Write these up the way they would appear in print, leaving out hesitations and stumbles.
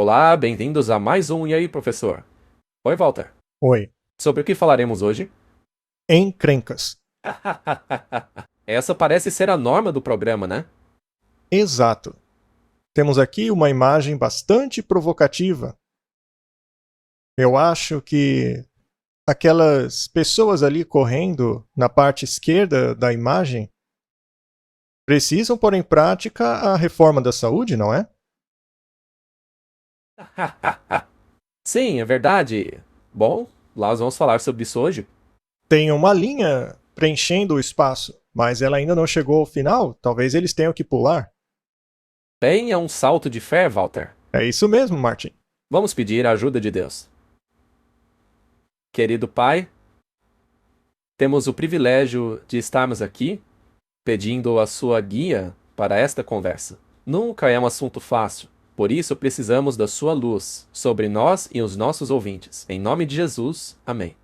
Olá, bem-vindos a mais um E aí, professor? Oi, Walter. Oi. Sobre o que falaremos hoje? Encrencas. Essa parece ser a norma do programa, né? Exato. Temos aqui uma imagem bastante provocativa. Eu acho que aquelas pessoas ali correndo na parte esquerda da imagem precisam pôr em prática a reforma da saúde, não é? Sim, é verdade. Bom, nós vamos falar sobre isso hoje. Tem uma linha preenchendo o espaço, mas ela ainda não chegou ao final. Talvez eles tenham que pular. Bem, é um salto de fé, Walter. É isso mesmo, Martin. Vamos pedir a ajuda de Deus. Querido Pai, temos o privilégio de estarmos aqui pedindo a sua guia para esta conversa. Nunca é um assunto fácil, por isso precisamos da sua luz sobre nós e os nossos ouvintes. Em nome de Jesus, amém.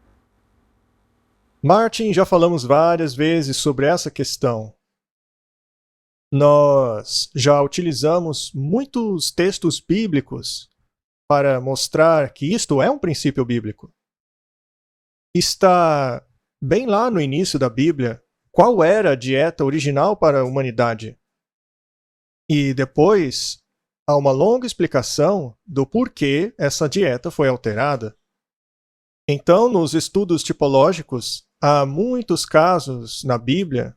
Martin, já falamos várias vezes sobre essa questão. Nós já utilizamos muitos textos bíblicos para mostrar que isto é um princípio bíblico. Está bem lá no início da Bíblia qual era a dieta original para a humanidade. E depois há uma longa explicação do porquê essa dieta foi alterada. Então, nos estudos tipológicos, há muitos casos na Bíblia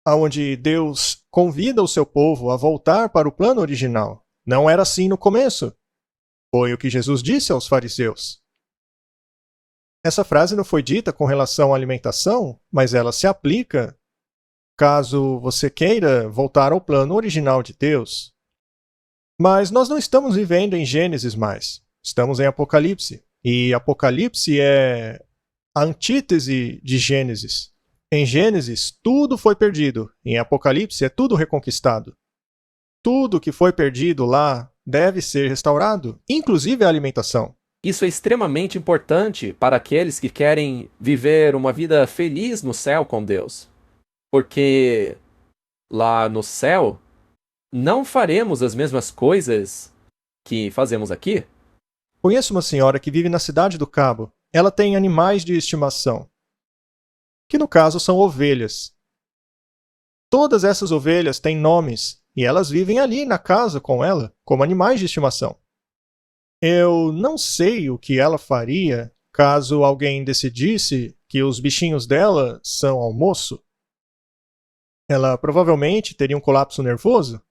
onde Deus convida o seu povo a voltar para o plano original. Não era assim no começo. Foi o que Jesus disse aos fariseus. Essa frase não foi dita com relação à alimentação, mas ela se aplica caso você queira voltar ao plano original de Deus. Mas nós não estamos vivendo em Gênesis mais. Estamos em Apocalipse. E Apocalipse é a antítese de Gênesis. Em Gênesis, tudo foi perdido. Em Apocalipse, é tudo reconquistado. Tudo que foi perdido lá deve ser restaurado, inclusive a alimentação. Isso é extremamente importante para aqueles que querem viver uma vida feliz no céu com Deus. Porque lá no céu, não faremos as mesmas coisas que fazemos aqui. Conheço uma senhora que vive na cidade do Cabo. Ela tem animais de estimação, que no caso são ovelhas. Todas essas ovelhas têm nomes e elas vivem ali na casa com ela, como animais de estimação. Eu não sei o que ela faria caso alguém decidisse que os bichinhos dela são almoço. Ela provavelmente teria um colapso nervoso.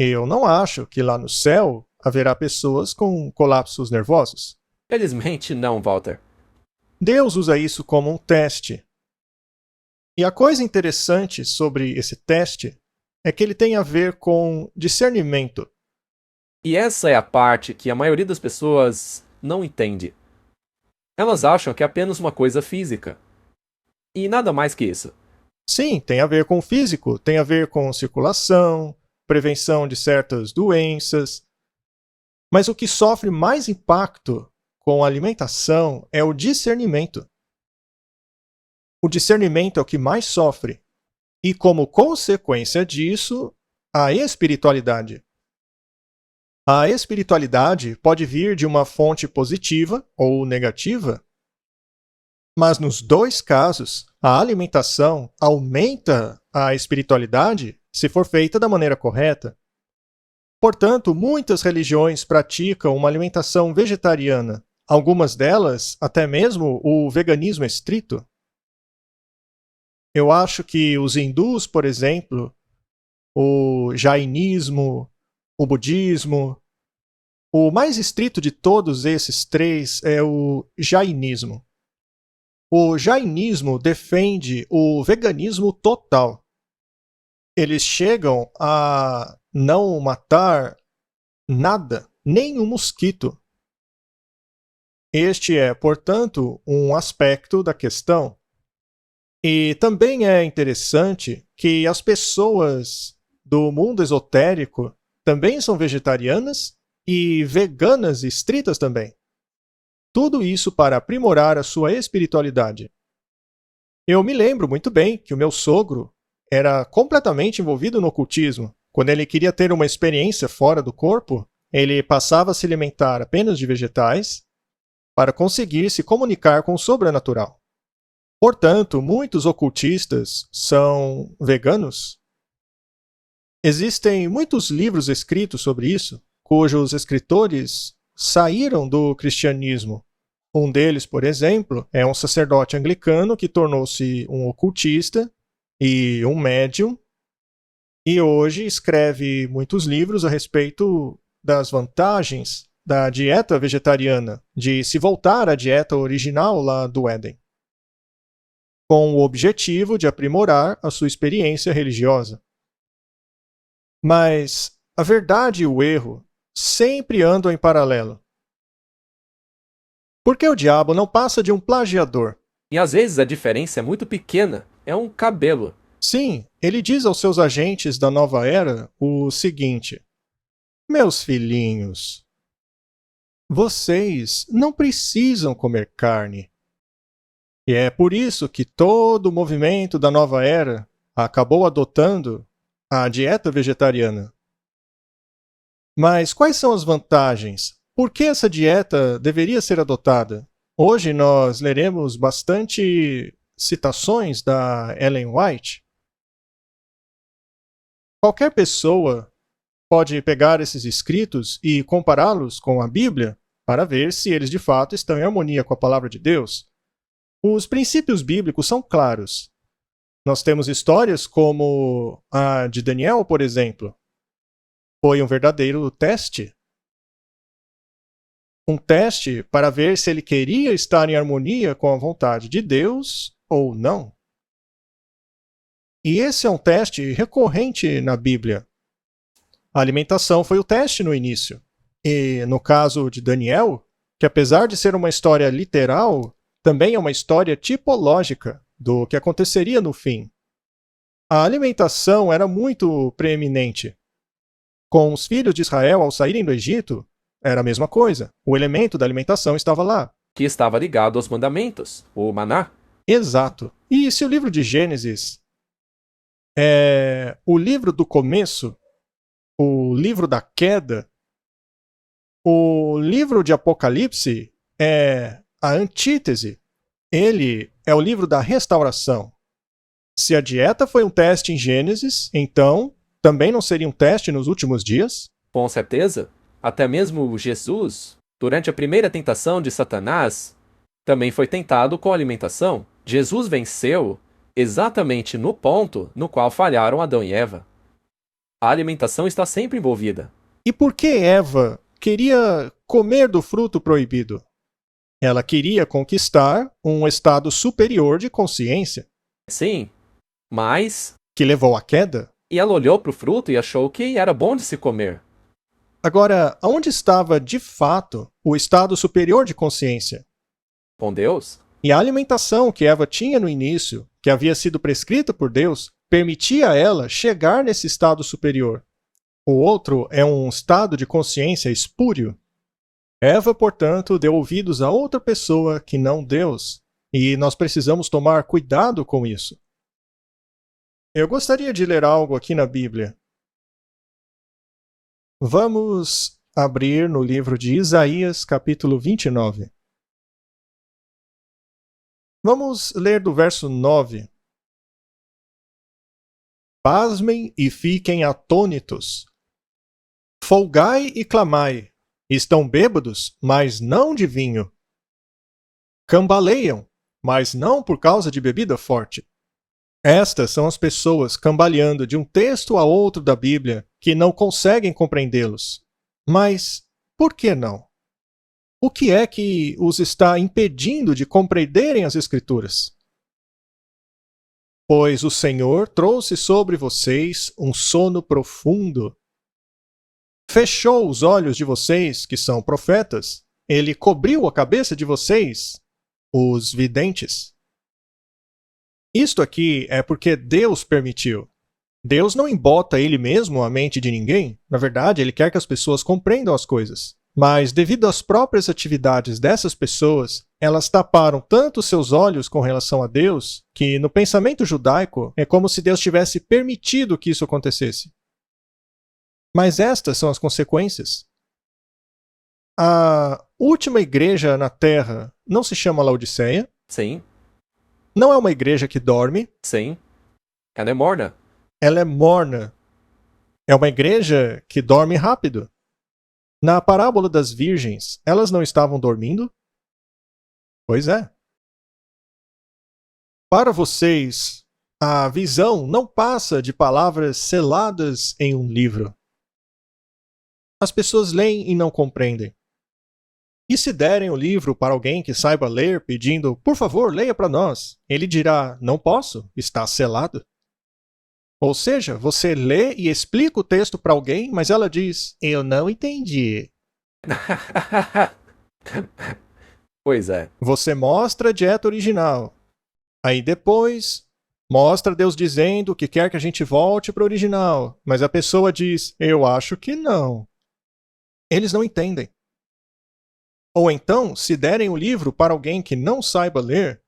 Eu não acho que lá no céu haverá pessoas com colapsos nervosos. Felizmente não, Walter. Deus usa isso como um teste. E a coisa interessante sobre esse teste é que ele tem a ver com discernimento. E essa é a parte que a maioria das pessoas não entende. Elas acham que é apenas uma coisa física. E nada mais que isso. Sim, tem a ver com o físico, tem a ver com circulação, prevenção de certas doenças. Mas o que sofre mais impacto com a alimentação é o discernimento. O discernimento é o que mais sofre. E como consequência disso, a espiritualidade. A espiritualidade pode vir de uma fonte positiva ou negativa, mas nos dois casos, a alimentação aumenta a espiritualidade se for feita da maneira correta. Portanto, muitas religiões praticam uma alimentação vegetariana, algumas delas até mesmo o veganismo estrito. Eu acho que os hindus, por exemplo, o jainismo, o budismo, o mais estrito de todos esses três é o jainismo. O jainismo defende o veganismo total. Eles chegam a não matar nada, nem um mosquito. Este é, portanto, um aspecto da questão. E também é interessante que as pessoas do mundo esotérico também são vegetarianas e veganas estritas também. Tudo isso para aprimorar a sua espiritualidade. Eu me lembro muito bem que o meu sogro era completamente envolvido no ocultismo. Quando ele queria ter uma experiência fora do corpo, ele passava a se alimentar apenas de vegetais para conseguir se comunicar com o sobrenatural. Portanto, muitos ocultistas são veganos. Existem muitos livros escritos sobre isso, cujos escritores saíram do cristianismo. Um deles, por exemplo, é um sacerdote anglicano que tornou-se um ocultista e um médium, e hoje escreve muitos livros a respeito das vantagens da dieta vegetariana, de se voltar à dieta original lá do Éden, com o objetivo de aprimorar a sua experiência religiosa. Mas a verdade e o erro sempre andam em paralelo. Por que o diabo não passa de um plagiador? E às vezes a diferença é muito pequena, é um cabelo. Sim, ele diz aos seus agentes da nova era o seguinte: meus filhinhos, vocês não precisam comer carne. E é por isso que todo o movimento da nova era acabou adotando a dieta vegetariana. Mas quais são as vantagens? Por que essa dieta deveria ser adotada? Hoje nós leremos bastante citações da Ellen White. Qualquer pessoa pode pegar esses escritos e compará-los com a Bíblia para ver se eles de fato estão em harmonia com a palavra de Deus. Os princípios bíblicos são claros. Nós temos histórias como a de Daniel, por exemplo. Foi um verdadeiro teste. Um teste para ver se ele queria estar em harmonia com a vontade de Deus ou não. E esse é um teste recorrente na Bíblia. A alimentação foi o teste no início. E no caso de Daniel, que apesar de ser uma história literal, também é uma história tipológica do que aconteceria no fim. A alimentação era muito preeminente. Com os filhos de Israel ao saírem do Egito, era a mesma coisa. O elemento da alimentação estava lá. Que estava ligado aos mandamentos, o maná. Exato. E se o livro de Gênesis é o livro do começo, o livro da queda, o livro de Apocalipse é a antítese. Ele é o livro da restauração. Se a dieta foi um teste em Gênesis, então também não seria um teste nos últimos dias? Com certeza, até mesmo Jesus, durante a primeira tentação de Satanás, também foi tentado com alimentação. Jesus venceu exatamente no ponto no qual falharam Adão e Eva. A alimentação está sempre envolvida. E por que Eva queria comer do fruto proibido? Ela queria conquistar um estado superior de consciência. Sim, mas... que levou à queda? E ela olhou para o fruto e achou que era bom de se comer. Agora, onde estava de fato o estado superior de consciência? Com Deus? E a alimentação que Eva tinha no início, que havia sido prescrita por Deus, permitia a ela chegar nesse estado superior. O outro é um estado de consciência espúrio. Eva, portanto, deu ouvidos a outra pessoa que não Deus, e nós precisamos tomar cuidado com isso. Eu gostaria de ler algo aqui na Bíblia. Vamos abrir no livro de Isaías, capítulo 29. Vamos ler do verso 9. Pasmem e fiquem atônitos. Folgai e clamai. Estão bêbados, mas não de vinho. Cambaleiam, mas não por causa de bebida forte. Estas são as pessoas cambaleando de um texto a outro da Bíblia que não conseguem compreendê-los. Mas por que não? O que é que os está impedindo de compreenderem as Escrituras? Pois o Senhor trouxe sobre vocês um sono profundo. Fechou os olhos de vocês, que são profetas. Ele cobriu a cabeça de vocês, os videntes. Isto aqui é porque Deus permitiu. Deus não embota ele mesmo a mente de ninguém. Na verdade, ele quer que as pessoas compreendam as coisas. Mas, devido às próprias atividades dessas pessoas, elas taparam tanto seus olhos com relação a Deus, que no pensamento judaico é como se Deus tivesse permitido que isso acontecesse. Mas estas são as consequências. A última igreja na Terra não se chama Laodiceia. Sim, Não é uma igreja que dorme. sim. Ela é morna. Ela é morna. É uma igreja que dorme rápido. Na parábola das virgens, elas não estavam dormindo? Pois é. Para vocês, a visão não passa de palavras seladas em um livro. As pessoas leem e não compreendem. E se derem o livro para alguém que saiba ler, pedindo, por favor, leia para nós, ele dirá, não posso, está selado. Ou seja, você lê e explica o texto para alguém, mas ela diz, eu não entendi. Pois é. Você mostra a dieta original. Aí depois, mostra Deus dizendo que quer que a gente volte para o original, mas a pessoa diz, eu acho que não. Eles não entendem. Ou então, se derem o livro para alguém que não saiba ler,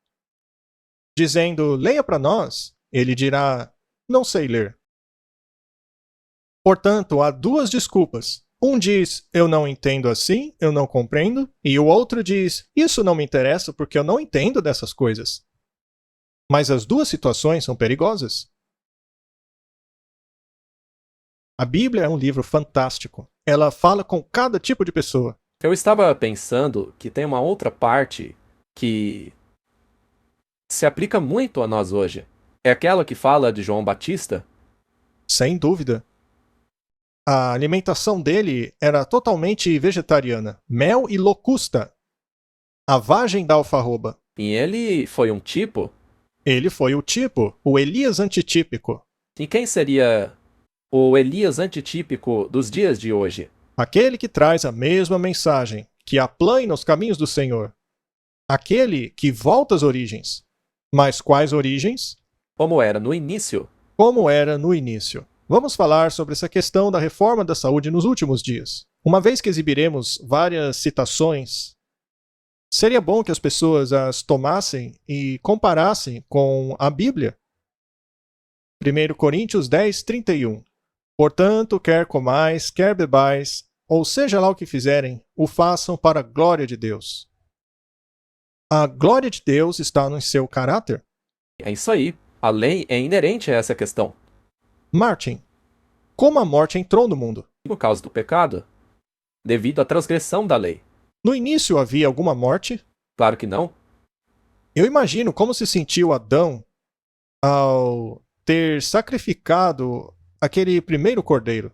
dizendo, leia para nós, ele dirá, não sei ler. Portanto, há duas desculpas. Um diz, eu não entendo assim, eu não compreendo, e o outro diz, isso não me interessa porque eu não entendo dessas coisas. Mas as duas situações são perigosas. A Bíblia é um livro fantástico. Ela fala com cada tipo de pessoa. Eu estava pensando que tem uma outra parte que se aplica muito a nós hoje. É aquela que fala de João Batista. Sem dúvida. A alimentação dele era totalmente vegetariana. Mel e locusta. A vagem da alfarroba. E ele foi um tipo. Ele foi o tipo, o Elias antitípico. E quem seria o Elias antitípico dos dias de hoje? Aquele que traz a mesma mensagem, que aplana os caminhos do Senhor. Aquele que volta às origens. Mas quais origens? Como era no início. Como era no início. Vamos falar sobre essa questão da reforma da saúde nos últimos dias. Uma vez que exibiremos várias citações, seria bom que as pessoas as tomassem e comparassem com a Bíblia. 1 Coríntios 10, 31. Portanto, quer comais, quer bebais, ou seja lá o que fizerem, o façam para a glória de Deus. A glória de Deus está no seu caráter. É isso aí. A lei é inerente a essa questão. Martin, como a morte entrou no mundo? Por causa do pecado. Devido à transgressão da lei. No início havia alguma morte? Claro que não. Eu imagino como se sentiu Adão ao ter sacrificado aquele primeiro cordeiro.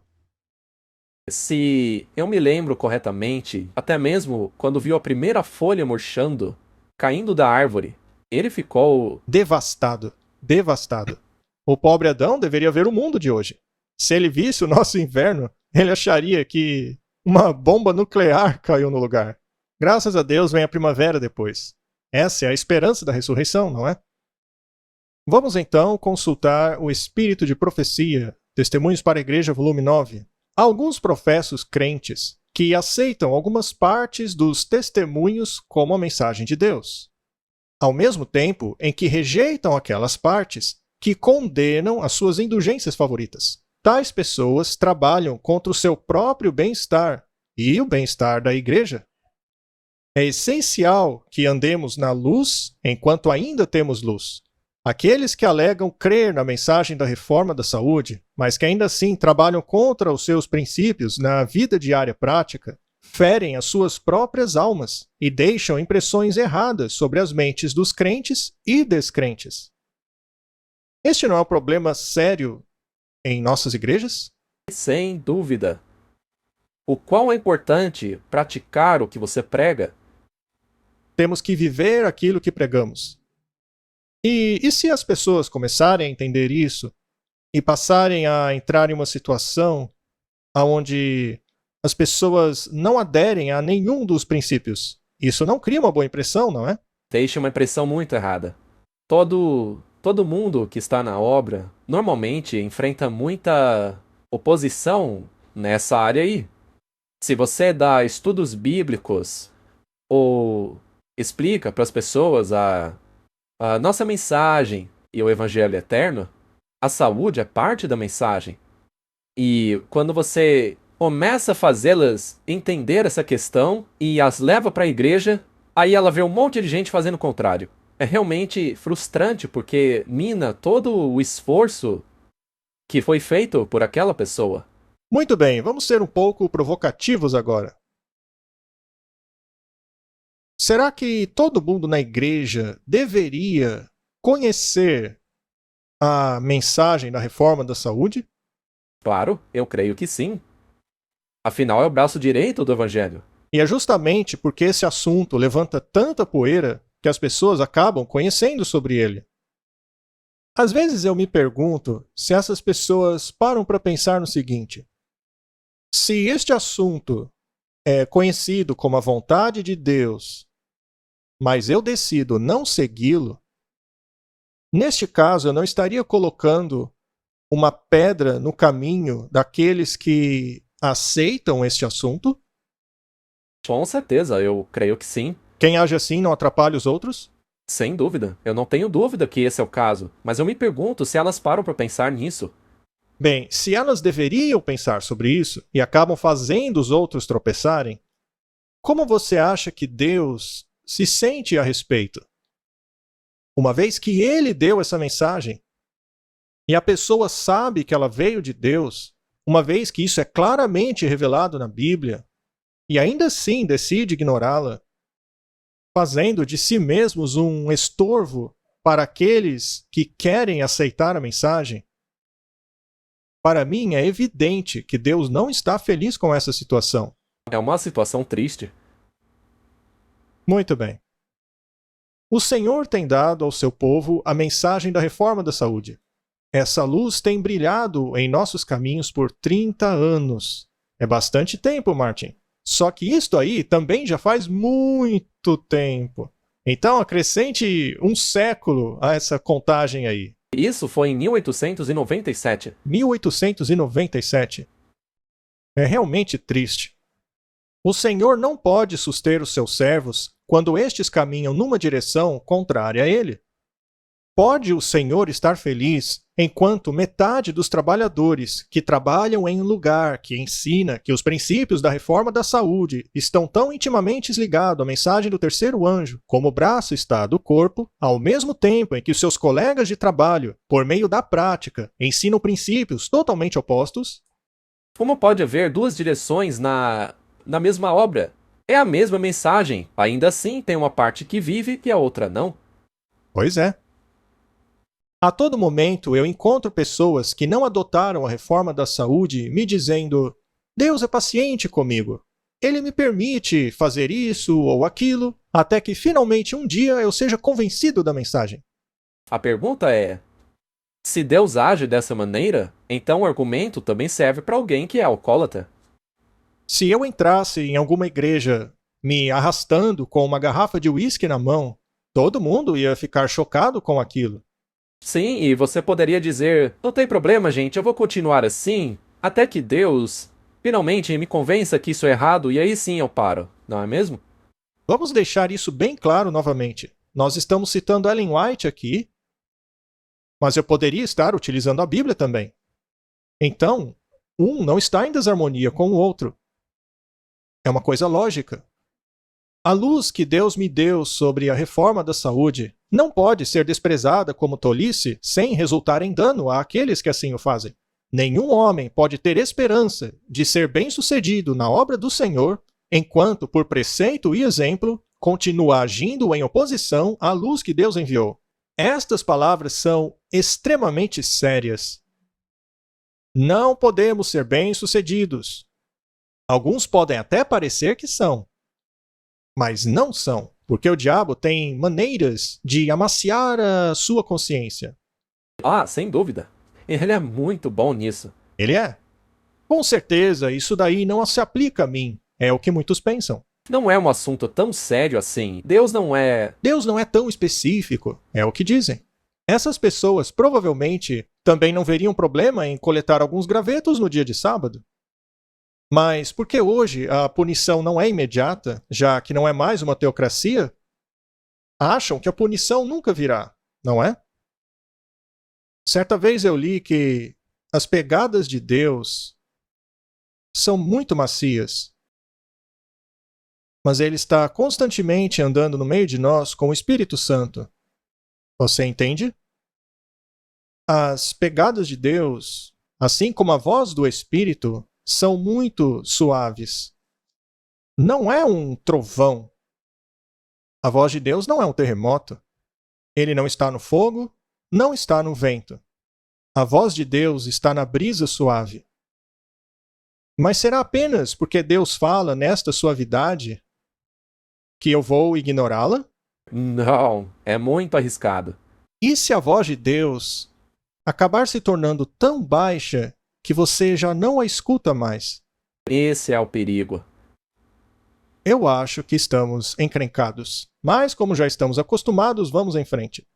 Se eu me lembro corretamente, até mesmo quando viu a primeira folha murchando, caindo da árvore, ele ficou Devastado. Devastado. O pobre Adão deveria ver o mundo de hoje. Se ele visse o nosso inverno, ele acharia que uma bomba nuclear caiu no lugar. Graças a Deus vem a primavera depois. Essa é a esperança da ressurreição, não é? Vamos então consultar o Espírito de Profecia, Testemunhos para a Igreja, volume 9. Há alguns professos crentes que aceitam algumas partes dos testemunhos como a mensagem de Deus, ao mesmo tempo em que rejeitam aquelas partes que condenam as suas indulgências favoritas. Tais pessoas trabalham contra o seu próprio bem-estar e o bem-estar da igreja. É essencial que andemos na luz enquanto ainda temos luz. Aqueles que alegam crer na mensagem da reforma da saúde, mas que ainda assim trabalham contra os seus princípios na vida diária prática, ferem as suas próprias almas e deixam impressões erradas sobre as mentes dos crentes e descrentes. Este não é um problema sério em nossas igrejas? sem dúvida. O quão é importante praticar o que você prega. Temos que viver aquilo que pregamos. E se as pessoas começarem a entender isso e passarem a entrar em uma situação onde as pessoas não aderem a nenhum dos princípios, isso não cria uma boa impressão, não é? Deixa uma impressão muito errada. Todo mundo que está na obra normalmente enfrenta muita oposição nessa área aí. Se você dá estudos bíblicos ou explica para as pessoas a nossa mensagem e o evangelho eterno, a saúde é parte da mensagem. E quando você começa a fazê-las entender essa questão e as leva para a igreja, aí ela vê um monte de gente fazendo o contrário. É realmente frustrante porque mina todo o esforço que foi feito por aquela pessoa. Muito bem, vamos ser um pouco provocativos agora. Será que todo mundo na igreja deveria conhecer a mensagem da reforma da saúde? Claro, eu creio que sim. Afinal, é o braço direito do evangelho. E é justamente porque esse assunto levanta tanta poeira que as pessoas acabam conhecendo sobre ele. Às vezes eu me pergunto se essas pessoas param para pensar no seguinte: se este assunto é conhecido como a vontade de Deus, mas eu decido não segui-lo, neste caso eu não estaria colocando uma pedra no caminho daqueles que aceitam este assunto? Com certeza, eu creio que sim. Quem age assim não atrapalha os outros? Sem dúvida. Eu não tenho dúvida que esse é o caso, mas eu me pergunto se elas param para pensar nisso. Bem, se elas deveriam pensar sobre isso e acabam fazendo os outros tropeçarem, como você acha que Deus se sente a respeito? Uma vez que ele deu essa mensagem e a pessoa sabe que ela veio de Deus, uma vez que isso é claramente revelado na Bíblia, e ainda assim decide ignorá-la, fazendo de si mesmos um estorvo para aqueles que querem aceitar a mensagem, para mim é evidente que Deus não está feliz com essa situação. É uma situação triste. Muito bem. O Senhor tem dado ao seu povo a mensagem da reforma da saúde. Essa luz tem brilhado em nossos caminhos por 30 anos. É bastante tempo, Martin. Só que isto aí também já faz muito tempo. Então acrescente um século a essa contagem aí. Isso foi em 1897. 1897. É realmente triste. O Senhor não pode suster os seus servos quando estes caminham numa direção contrária a ele. Pode o Senhor estar feliz enquanto metade dos trabalhadores que trabalham em um lugar que ensina que os princípios da reforma da saúde estão tão intimamente ligados à mensagem do terceiro anjo como o braço está do corpo, ao mesmo tempo em que os seus colegas de trabalho, por meio da prática, ensinam princípios totalmente opostos? Como pode haver duas direções na mesma obra? É a mesma mensagem, ainda assim tem uma parte que vive e a outra não. Pois é. A todo momento eu encontro pessoas que não adotaram a reforma da saúde me dizendo: Deus é paciente comigo. Ele me permite fazer isso ou aquilo, até que finalmente um dia eu seja convencido da mensagem. A pergunta é: se Deus age dessa maneira, então o argumento também serve para alguém que é alcoólatra. Se eu entrasse em alguma igreja me arrastando com uma garrafa de uísque na mão, todo mundo ia ficar chocado com aquilo. Sim, e você poderia dizer: não tem problema, gente, eu vou continuar assim, até que Deus finalmente me convença que isso é errado e aí sim eu paro, não é mesmo? Vamos deixar isso bem claro novamente. Nós estamos citando Ellen White aqui, mas eu poderia estar utilizando a Bíblia também. Então, um não está em desarmonia com o outro. É uma coisa lógica. A luz que Deus me deu sobre a reforma da saúde não pode ser desprezada como tolice sem resultar em dano àqueles que assim o fazem. Nenhum homem pode ter esperança de ser bem-sucedido na obra do Senhor enquanto, por preceito e exemplo, continua agindo em oposição à luz que Deus enviou. Estas palavras são extremamente sérias. Não podemos ser bem-sucedidos. Alguns podem até parecer que são, mas não são, porque o diabo tem maneiras de amaciar a sua consciência. Ah, sem dúvida. Ele é muito bom nisso. Ele é. Com certeza, isso daí não se aplica a mim, é o que muitos pensam. Não é um assunto tão sério assim. Deus não é tão específico, é o que dizem. Essas pessoas provavelmente também não veriam problema em coletar alguns gravetos no dia de sábado. Mas porque hoje a punição não é imediata, já que não é mais uma teocracia, acham que a punição nunca virá, não é? Certa vez eu li que as pegadas de Deus são muito macias. Mas ele está constantemente andando no meio de nós com o Espírito Santo. Você entende? As pegadas de Deus, assim como a voz do Espírito, são muito suaves. Não é um trovão. A voz de Deus não é um terremoto. Ele não está no fogo, não está no vento. A voz de Deus está na brisa suave. Mas será apenas porque Deus fala nesta suavidade que eu vou ignorá-la? Não, é muito arriscado. E se a voz de Deus acabar se tornando tão baixa que você já não a escuta mais? Esse é o perigo. Eu acho que estamos encrencados. Mas, como já estamos acostumados, vamos em frente.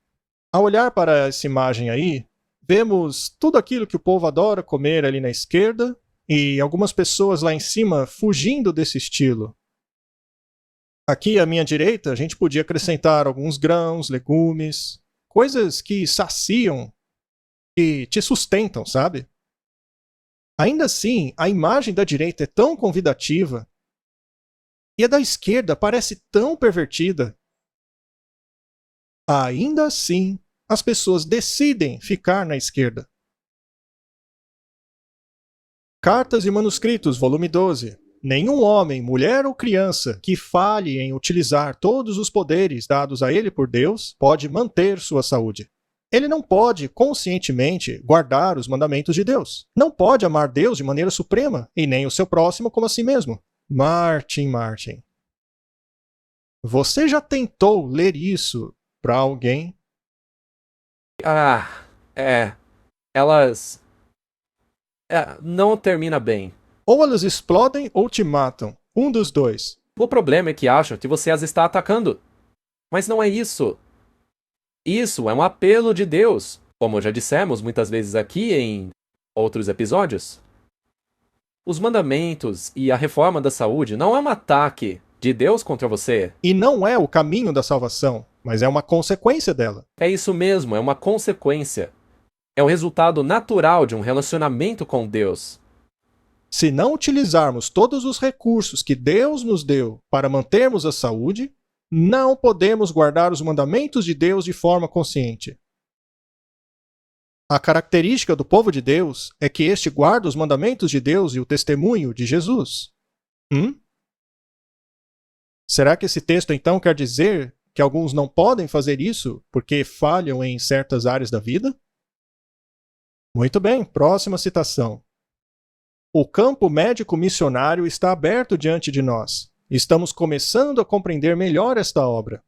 Ao olhar para essa imagem aí, vemos tudo aquilo que o povo adora comer ali na esquerda e algumas pessoas lá em cima fugindo desse estilo. Aqui à minha direita, a gente podia acrescentar alguns grãos, legumes, coisas que saciam, que te sustentam, sabe? Ainda assim, a imagem da direita é tão convidativa e a da esquerda parece tão pervertida. Ainda assim, as pessoas decidem ficar na esquerda. Cartas e Manuscritos, volume 12. Nenhum homem, mulher ou criança que falhe em utilizar todos os poderes dados a ele por Deus pode manter sua saúde. Ele não pode, conscientemente, guardar os mandamentos de Deus. Não pode amar Deus de maneira suprema, e nem o seu próximo como a si mesmo. Martin. Você já tentou ler isso para alguém? Elas. Não termina bem. Ou elas explodem ou te matam. Um dos dois. O problema é que acham que você as está atacando. Mas não é isso. Isso é um apelo de Deus, como já dissemos muitas vezes aqui em outros episódios. Os mandamentos e a reforma da saúde não é um ataque de Deus contra você. E não é o caminho da salvação, mas é uma consequência dela. É isso mesmo, é uma consequência. É o resultado natural de um relacionamento com Deus. Se não utilizarmos todos os recursos que Deus nos deu para mantermos a saúde, não podemos guardar os mandamentos de Deus de forma consciente. A característica do povo de Deus é que este guarda os mandamentos de Deus e o testemunho de Jesus. Será que esse texto então quer dizer que alguns não podem fazer isso porque falham em certas áreas da vida? Muito bem, próxima citação. O campo médico-missionário está aberto diante de nós. Estamos começando a compreender melhor esta obra.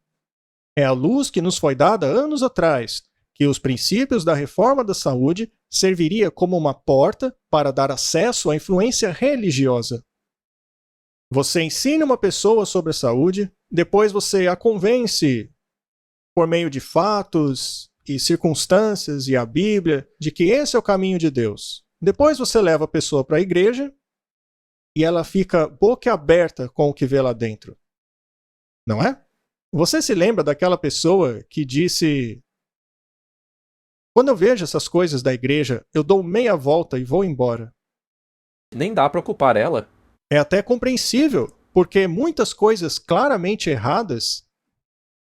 É a luz que nos foi dada anos atrás, que os princípios da reforma da saúde serviria como uma porta para dar acesso à influência religiosa. Você ensina uma pessoa sobre a saúde, depois você a convence por meio de fatos e circunstâncias e a Bíblia de que esse é o caminho de Deus. Depois você leva a pessoa para a igreja e ela fica boquiaberta com o que vê lá dentro. Não é? Você se lembra daquela pessoa que disse: quando eu vejo essas coisas da igreja, eu dou meia volta e vou embora. Nem dá para ocupar ela. É até compreensível, porque muitas coisas claramente erradas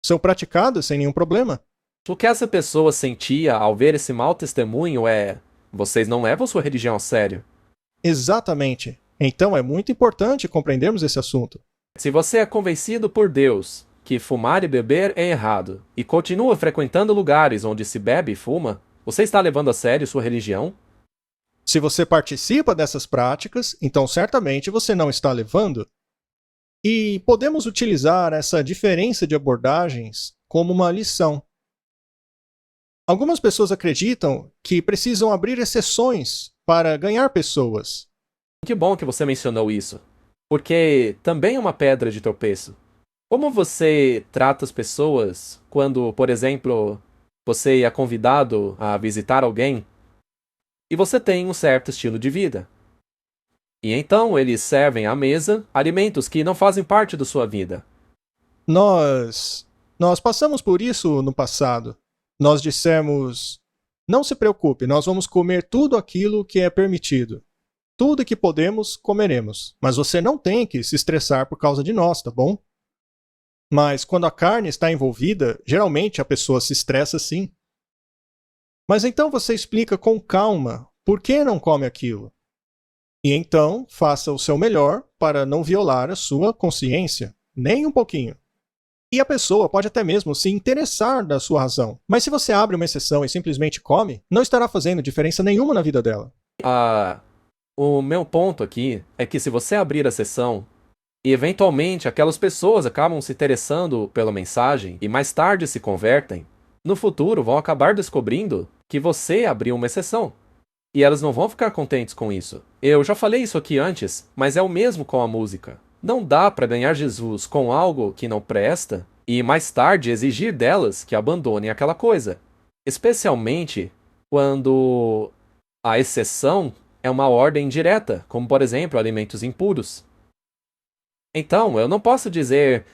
são praticadas sem nenhum problema. O que essa pessoa sentia ao ver esse mau testemunho é: vocês não levam sua religião a sério. Exatamente. Então é muito importante compreendermos esse assunto. Se você é convencido por Deus que fumar e beber é errado, e continua frequentando lugares onde se bebe e fuma, você está levando a sério sua religião? Se você participa dessas práticas, então certamente você não está levando. E podemos utilizar essa diferença de abordagens como uma lição. Algumas pessoas acreditam que precisam abrir exceções para ganhar pessoas. Que bom que você mencionou isso, porque também é uma pedra de tropeço. Como você trata as pessoas quando, por exemplo, você é convidado a visitar alguém e você tem um certo estilo de vida? E então eles servem à mesa alimentos que não fazem parte da sua vida. Nós passamos por isso no passado. Nós dissemos: não se preocupe, nós vamos comer tudo aquilo que é permitido. Tudo que podemos, comeremos. Mas você não tem que se estressar por causa de nós, tá bom? Mas quando a carne está envolvida, geralmente a pessoa se estressa sim. Mas então você explica com calma por que não come aquilo. E então faça o seu melhor para não violar a sua consciência, nem um pouquinho. E a pessoa pode até mesmo se interessar da sua razão. Mas se você abre uma exceção e simplesmente come, não estará fazendo diferença nenhuma na vida dela. O meu ponto aqui é que se você abrir a sessão e eventualmente aquelas pessoas acabam se interessando pela mensagem e mais tarde se convertem, no futuro vão acabar descobrindo que você abriu uma exceção. E elas não vão ficar contentes com isso. Eu já falei isso aqui antes, mas é o mesmo com a música. Não dá para ganhar Jesus com algo que não presta e mais tarde exigir delas que abandonem aquela coisa. Especialmente quando a exceção é uma ordem direta, como por exemplo alimentos impuros. Então, eu não posso dizer,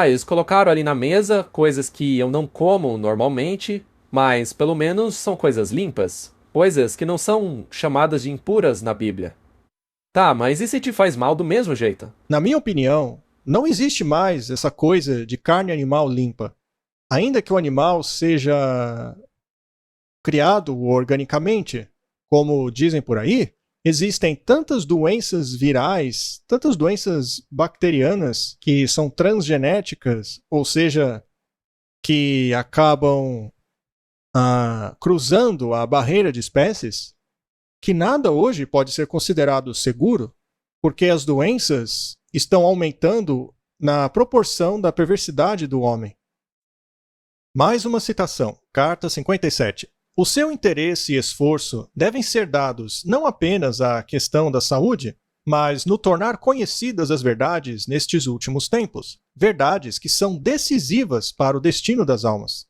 eles colocaram ali na mesa coisas que eu não como normalmente, mas pelo menos são coisas limpas, coisas que não são chamadas de impuras na Bíblia. Tá, mas e se te faz mal do mesmo jeito? Na minha opinião, não existe mais essa coisa de carne animal limpa. Ainda que o animal seja criado organicamente, como dizem por aí, existem tantas doenças virais, tantas doenças bacterianas que são transgenéticas, ou seja, que acabam cruzando a barreira de espécies, que nada hoje pode ser considerado seguro, porque as doenças estão aumentando na proporção da perversidade do homem. Mais uma citação, Carta 57. O seu interesse e esforço devem ser dados não apenas à questão da saúde, mas no tornar conhecidas as verdades nestes últimos tempos, verdades que são decisivas para o destino das almas.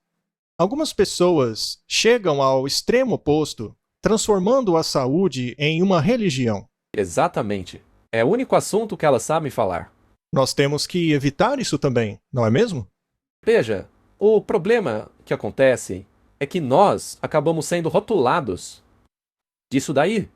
Algumas pessoas chegam ao extremo oposto, transformando a saúde em uma religião. Exatamente. É o único assunto que elas sabem falar. Nós temos que evitar isso também, não é mesmo? Veja, o problema que acontece é que nós acabamos sendo rotulados disso daí.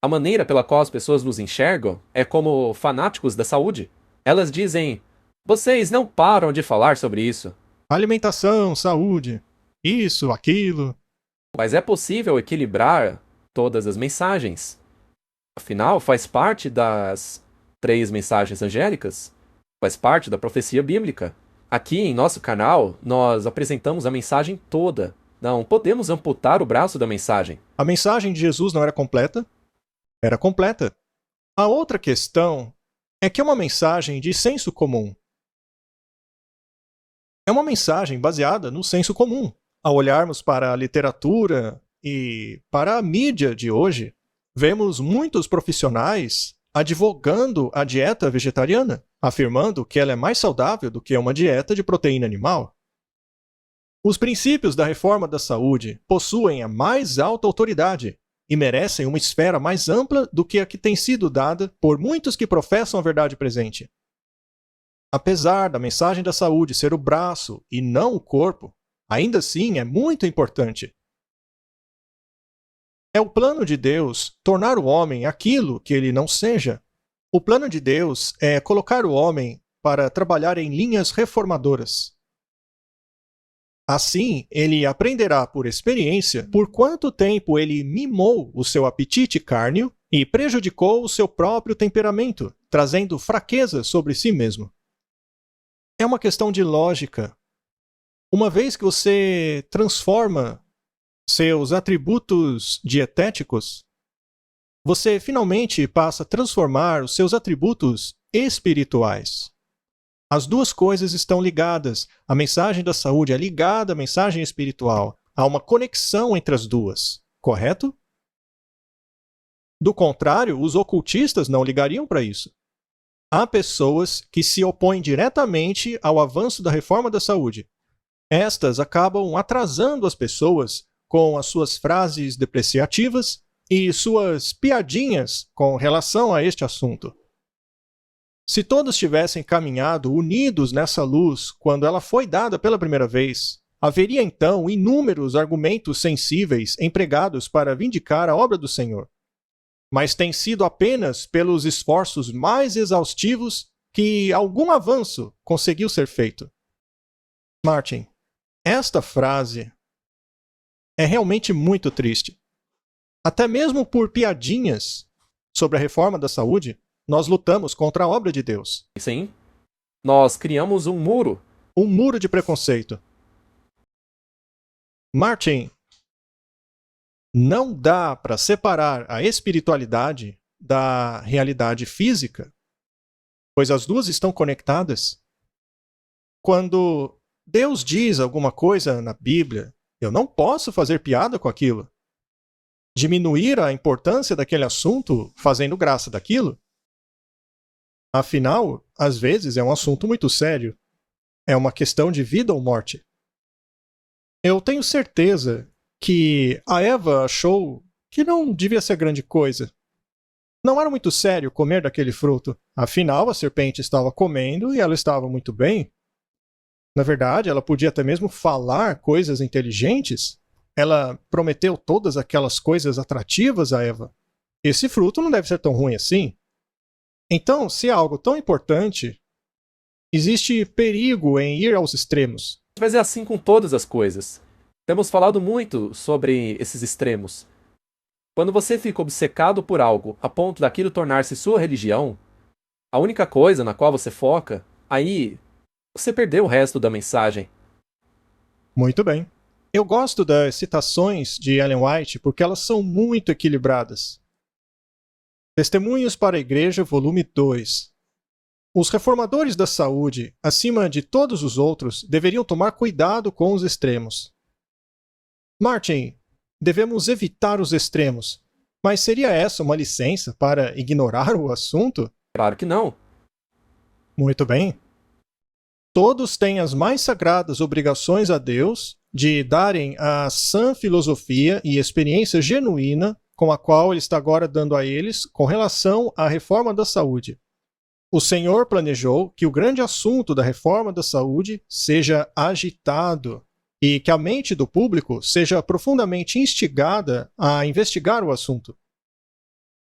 A maneira pela qual as pessoas nos enxergam é como fanáticos da saúde. Elas dizem, vocês não param de falar sobre isso. Alimentação, saúde, isso, aquilo. Mas é possível equilibrar todas as mensagens. Afinal, faz parte das 3 mensagens angélicas. Faz parte da profecia bíblica. Aqui em nosso canal, nós apresentamos a mensagem toda. Não podemos amputar o braço da mensagem. A mensagem de Jesus não era completa? Era completa. A outra questão é que é uma mensagem de senso comum. É uma mensagem baseada no senso comum. Ao olharmos para a literatura e para a mídia de hoje, vemos muitos profissionais advogando a dieta vegetariana, afirmando que ela é mais saudável do que uma dieta de proteína animal. Os princípios da reforma da saúde possuem a mais alta autoridade e merecem uma esfera mais ampla do que a que tem sido dada por muitos que professam a verdade presente. Apesar da mensagem da saúde ser o braço e não o corpo, ainda assim é muito importante. É o plano de Deus tornar o homem aquilo que ele não seja. O plano de Deus é colocar o homem para trabalhar em linhas reformadoras. Assim, ele aprenderá por experiência por quanto tempo ele mimou o seu apetite cárneo e prejudicou o seu próprio temperamento, trazendo fraqueza sobre si mesmo. É uma questão de lógica. Uma vez que você transforma seus atributos dietéticos, você finalmente passa a transformar os seus atributos espirituais. As duas coisas estão ligadas. A mensagem da saúde é ligada à mensagem espiritual. Há uma conexão entre as duas, correto? Do contrário, os ocultistas não ligariam para isso. Há pessoas que se opõem diretamente ao avanço da reforma da saúde. Estas acabam atrasando as pessoas com as suas frases depreciativas e suas piadinhas com relação a este assunto. Se todos tivessem caminhado unidos nessa luz quando ela foi dada pela primeira vez, haveria então inúmeros argumentos sensíveis empregados para vindicar a obra do Senhor. mas tem sido apenas pelos esforços mais exaustivos que algum avanço conseguiu ser feito. Martin, esta frase é realmente muito triste. Até mesmo por piadinhas sobre a reforma da saúde, nós lutamos contra a obra de Deus. Sim, nós criamos um muro. Um muro de preconceito. Martin, não dá para separar a espiritualidade da realidade física, pois as duas estão conectadas. Quando Deus diz alguma coisa na Bíblia, eu não posso fazer piada com aquilo. Diminuir a importância daquele assunto fazendo graça daquilo. Afinal, às vezes é um assunto muito sério. É uma questão de vida ou morte. Eu tenho certeza que a Eva achou que não devia ser grande coisa. Não era muito sério comer daquele fruto. Afinal, a serpente estava comendo e ela estava muito bem. Na verdade, ela podia até mesmo falar coisas inteligentes. Ela prometeu todas aquelas coisas atrativas a Eva. Esse fruto não deve ser tão ruim assim. Então, se é algo tão importante, existe perigo em ir aos extremos. Mas é assim com todas as coisas. Temos falado muito sobre esses extremos. Quando você fica obcecado por algo a ponto daquilo tornar-se sua religião, a única coisa na qual você foca, aí você perdeu o resto da mensagem. Muito bem. Eu gosto das citações de Ellen White porque elas são muito equilibradas. Testemunhos para a Igreja, volume 2. Os reformadores da saúde, acima de todos os outros, deveriam tomar cuidado com os extremos. Martin, devemos evitar os extremos, mas seria essa uma licença para ignorar o assunto? Claro que não. Muito bem. Todos têm as mais sagradas obrigações a Deus de darem a sã filosofia e experiência genuína com a qual Ele está agora dando a eles com relação à reforma da saúde. O Senhor planejou que o grande assunto da reforma da saúde seja agitado e que a mente do público seja profundamente instigada a investigar o assunto.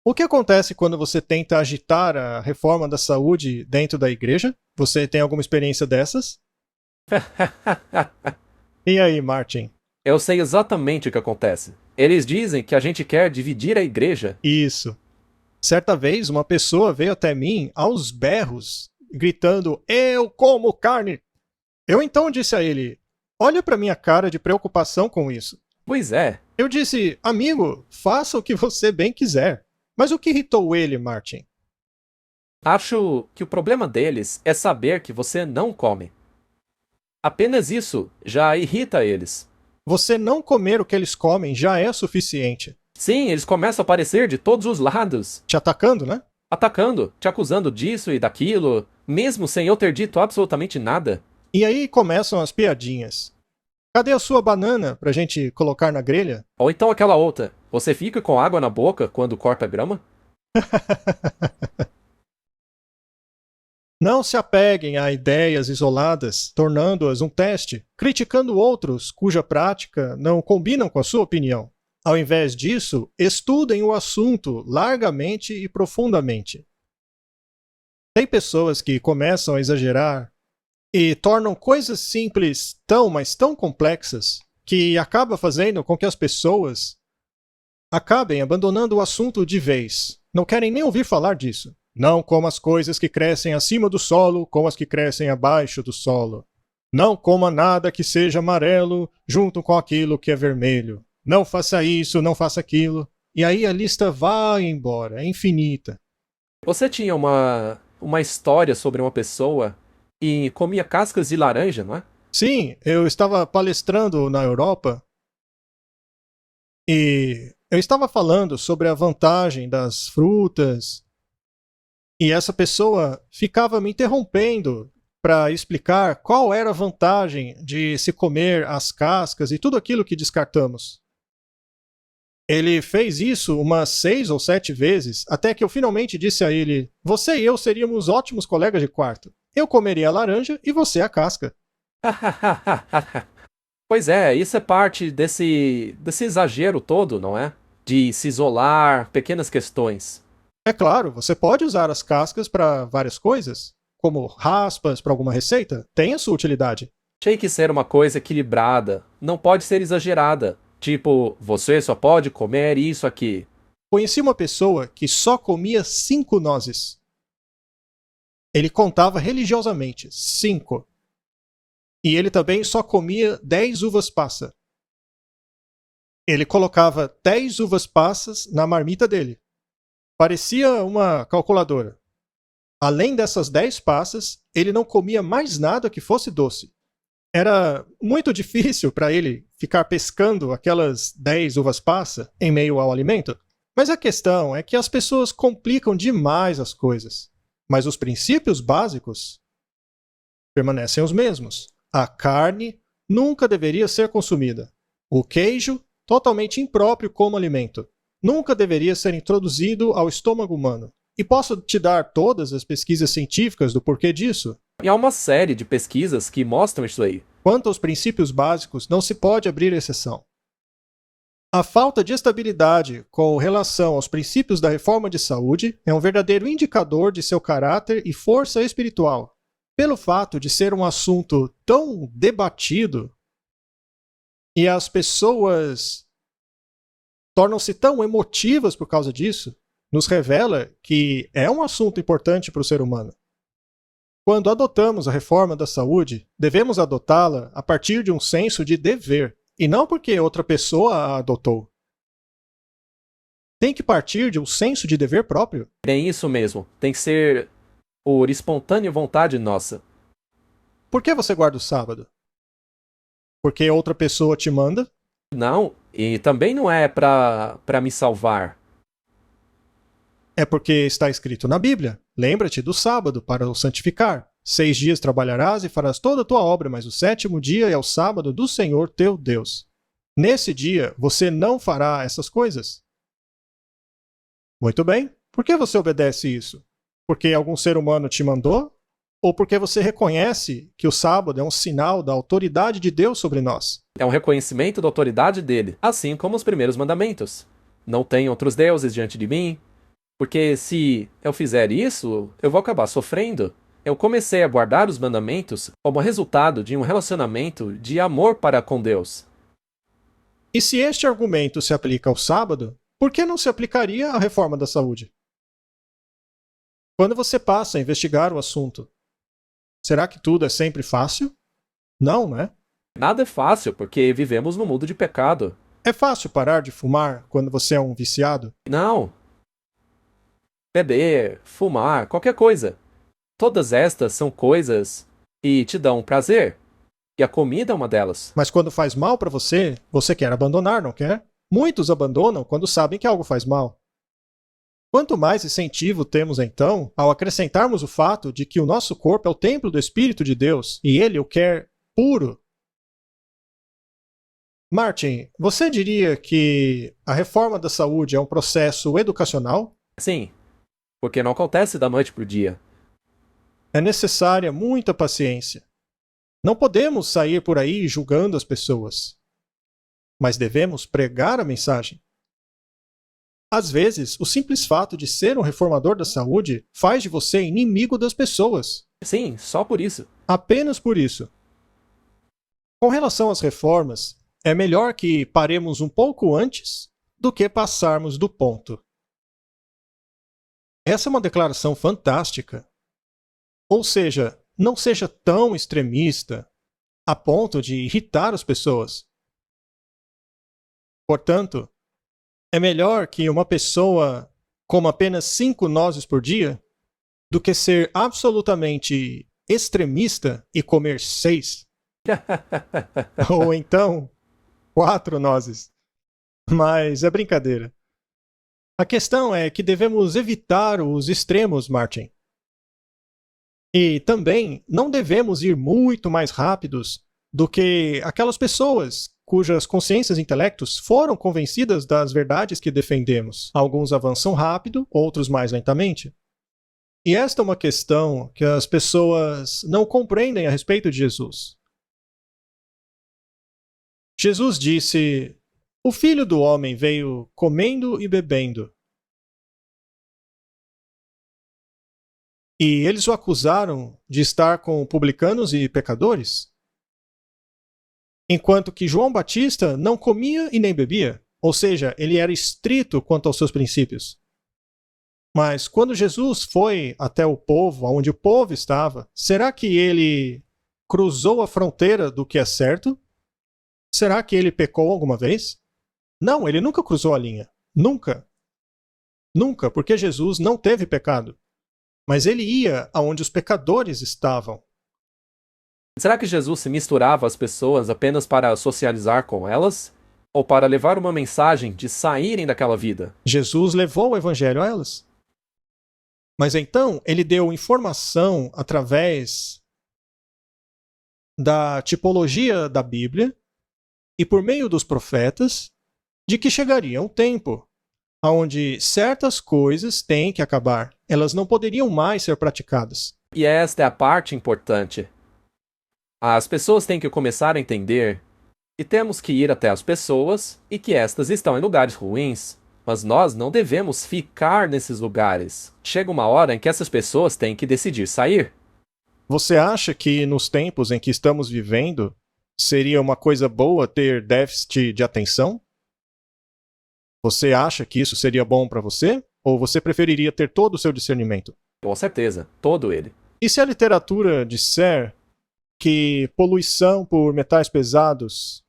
O que acontece quando você tenta agitar a reforma da saúde dentro da igreja? Você tem alguma experiência dessas? E aí, Martin? Eu sei exatamente o que acontece. Eles dizem que a gente quer dividir a igreja. Isso. Certa vez, uma pessoa veio até mim aos berros, gritando, eu como carne. Eu então disse a ele, olha para minha cara de preocupação com isso. Pois é. Eu disse, amigo, faça o que você bem quiser. Mas o que irritou ele, Martin? Acho que o problema deles é saber que você não come. Apenas isso já irrita eles. Você não comer o que eles comem já é suficiente. Sim, eles começam a aparecer de todos os lados. Te atacando, né? Atacando, te acusando disso e daquilo, mesmo sem eu ter dito absolutamente nada. E aí começam as piadinhas. Cadê a sua banana pra gente colocar na grelha? Ou então aquela outra, você fica com água na boca quando corta grama? Não se apeguem a ideias isoladas, tornando-as um teste, criticando outros cuja prática não combinam com a sua opinião. Ao invés disso, estudem o assunto largamente e profundamente. Tem pessoas que começam a exagerar e tornam coisas simples mas tão complexas que acaba fazendo com que as pessoas acabem abandonando o assunto de vez. Não querem nem ouvir falar disso. Não coma as coisas que crescem acima do solo como as que crescem abaixo do solo. Não coma nada que seja amarelo junto com aquilo que é vermelho. Não faça isso, não faça aquilo. E aí a lista vai embora, é infinita. Você tinha uma história sobre uma pessoa e comia cascas de laranja, não é? Sim, eu estava palestrando na Europa e eu estava falando sobre a vantagem das frutas e essa pessoa ficava me interrompendo para explicar qual era a vantagem de se comer as cascas e tudo aquilo que descartamos. Ele fez isso umas 6 ou 7 vezes, até que eu finalmente disse a ele, você e eu seríamos ótimos colegas de quarto. Eu comeria a laranja e você a casca. Pois é, isso é parte desse exagero todo, não é? de se isolar, pequenas questões. É claro, você pode usar as cascas para várias coisas, como raspas para alguma receita, tem a sua utilidade. Tem que ser uma coisa equilibrada, não pode ser exagerada. Tipo, você só pode comer isso aqui. Conheci uma pessoa que só comia 5 nozes. Ele contava religiosamente, 5. E ele também só comia 10 uvas passa. Ele colocava 10 uvas passas na marmita dele. Parecia uma calculadora. Além dessas 10 passas, ele não comia mais nada que fosse doce. Era muito difícil para ele ficar pescando aquelas 10 uvas passa em meio ao alimento. Mas a questão é que as pessoas complicam demais as coisas. Mas os princípios básicos permanecem os mesmos. A carne nunca deveria ser consumida. O queijo, totalmente impróprio como alimento, nunca deveria ser introduzido ao estômago humano. E posso te dar todas as pesquisas científicas do porquê disso? E há uma série de pesquisas que mostram isso aí. Quanto aos princípios básicos, não se pode abrir exceção. A falta de estabilidade com relação aos princípios da reforma de saúde é um verdadeiro indicador de seu caráter e força espiritual. Pelo fato de ser um assunto tão debatido e as pessoas tornam-se tão emotivas por causa disso, nos revela que é um assunto importante para o ser humano. Quando adotamos a reforma da saúde, devemos adotá-la a partir de um senso de dever, e não porque outra pessoa a adotou. Tem que partir de um senso de dever próprio. É isso mesmo, tem que ser por espontânea vontade nossa. Por que você guarda o sábado? Porque outra pessoa te manda? Não, e também não é para me salvar. É porque está escrito na Bíblia. Lembra-te do sábado para o santificar. 6 dias trabalharás e farás toda a tua obra, mas o 7º dia é o sábado do Senhor teu Deus. Nesse dia você não fará essas coisas. Muito bem. Por que você obedece isso? Porque algum ser humano te mandou? Ou porque você reconhece que o sábado é um sinal da autoridade de Deus sobre nós? É um reconhecimento da autoridade dele, assim como os primeiros mandamentos. Não tem outros deuses diante de mim. Porque se eu fizer isso, eu vou acabar sofrendo. Eu comecei a guardar os mandamentos como resultado de um relacionamento de amor para com Deus. E se este argumento se aplica ao sábado, por que não se aplicaria à reforma da saúde? Quando você passa a investigar o assunto, será que tudo é sempre fácil? Não, né? Nada é fácil porque vivemos num mundo de pecado. É fácil parar de fumar quando você é um viciado? Não. Beber, fumar, qualquer coisa. Todas estas são coisas que te dão prazer. E a comida é uma delas. Mas quando faz mal para você, você quer abandonar, não quer? Muitos abandonam quando sabem que algo faz mal. Quanto mais incentivo temos então ao acrescentarmos o fato de que o nosso corpo é o templo do Espírito de Deus e ele o quer puro. Martin, você diria que a reforma da saúde é um processo educacional? Sim, porque não acontece da noite pro dia. É necessária muita paciência. Não podemos sair por aí julgando as pessoas, mas devemos pregar a mensagem. Às vezes, o simples fato de ser um reformador da saúde faz de você inimigo das pessoas. Sim, só por isso. Apenas por isso. Com relação às reformas, é melhor que paremos um pouco antes do que passarmos do ponto. Essa é uma declaração fantástica. Ou seja, não seja tão extremista a ponto de irritar as pessoas. Portanto, é melhor que uma pessoa coma apenas 5 nozes por dia do que ser absolutamente extremista e comer 6. Ou então, 4 nozes. Mas é brincadeira. A questão é que devemos evitar os extremos, Martin. E também não devemos ir muito mais rápidos do que aquelas pessoas cujas consciências e intelectos foram convencidas das verdades que defendemos. Alguns avançam rápido, outros mais lentamente. E esta é uma questão que as pessoas não compreendem a respeito de Jesus. Jesus disse: O Filho do Homem veio comendo e bebendo. E eles o acusaram de estar com publicanos e pecadores? Enquanto que João Batista não comia e nem bebia. Ou seja, ele era estrito quanto aos seus princípios. Mas quando Jesus foi até o povo, onde o povo estava, será que ele cruzou a fronteira do que é certo? Será que ele pecou alguma vez? Não, ele nunca cruzou a linha. Nunca. Nunca, porque Jesus não teve pecado. Mas ele ia aonde os pecadores estavam. Será que Jesus se misturava às pessoas apenas para socializar com elas? Ou para levar uma mensagem de saírem daquela vida? Jesus levou o evangelho a elas. Mas então ele deu informação através da tipologia da Bíblia e por meio dos profetas de que chegaria um tempo onde certas coisas têm que acabar. Elas não poderiam mais ser praticadas. E esta é a parte importante. As pessoas têm que começar a entender que temos que ir até as pessoas e que estas estão em lugares ruins. Mas nós não devemos ficar nesses lugares. Chega uma hora em que essas pessoas têm que decidir sair. Você acha que nos tempos em que estamos vivendo seria uma coisa boa ter déficit de atenção? Você acha que isso seria bom para você? Ou você preferiria ter todo o seu discernimento? Com certeza, todo ele. E se a literatura disser que poluição por metais pesados,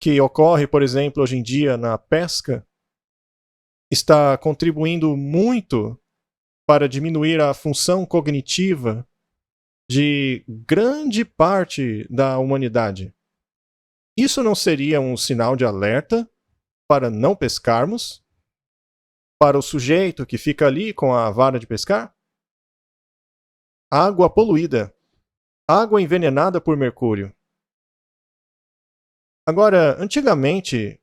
que ocorre, por exemplo, hoje em dia na pesca, está contribuindo muito para diminuir a função cognitiva de grande parte da humanidade? Isso não seria um sinal de alerta para não pescarmos? Para o sujeito que fica ali com a vara de pescar? Água poluída. Água envenenada por mercúrio. Agora, antigamente,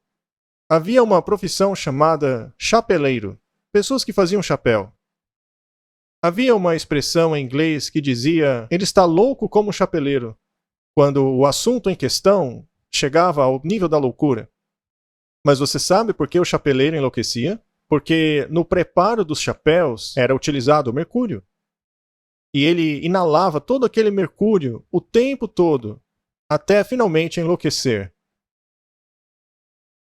havia uma profissão chamada chapeleiro. Pessoas que faziam chapéu. Havia uma expressão em inglês que dizia: ele está louco como chapeleiro, quando o assunto em questão chegava ao nível da loucura. Mas você sabe por que o chapeleiro enlouquecia? Porque no preparo dos chapéus era utilizado o mercúrio. E ele inalava todo aquele mercúrio o tempo todo, até finalmente enlouquecer.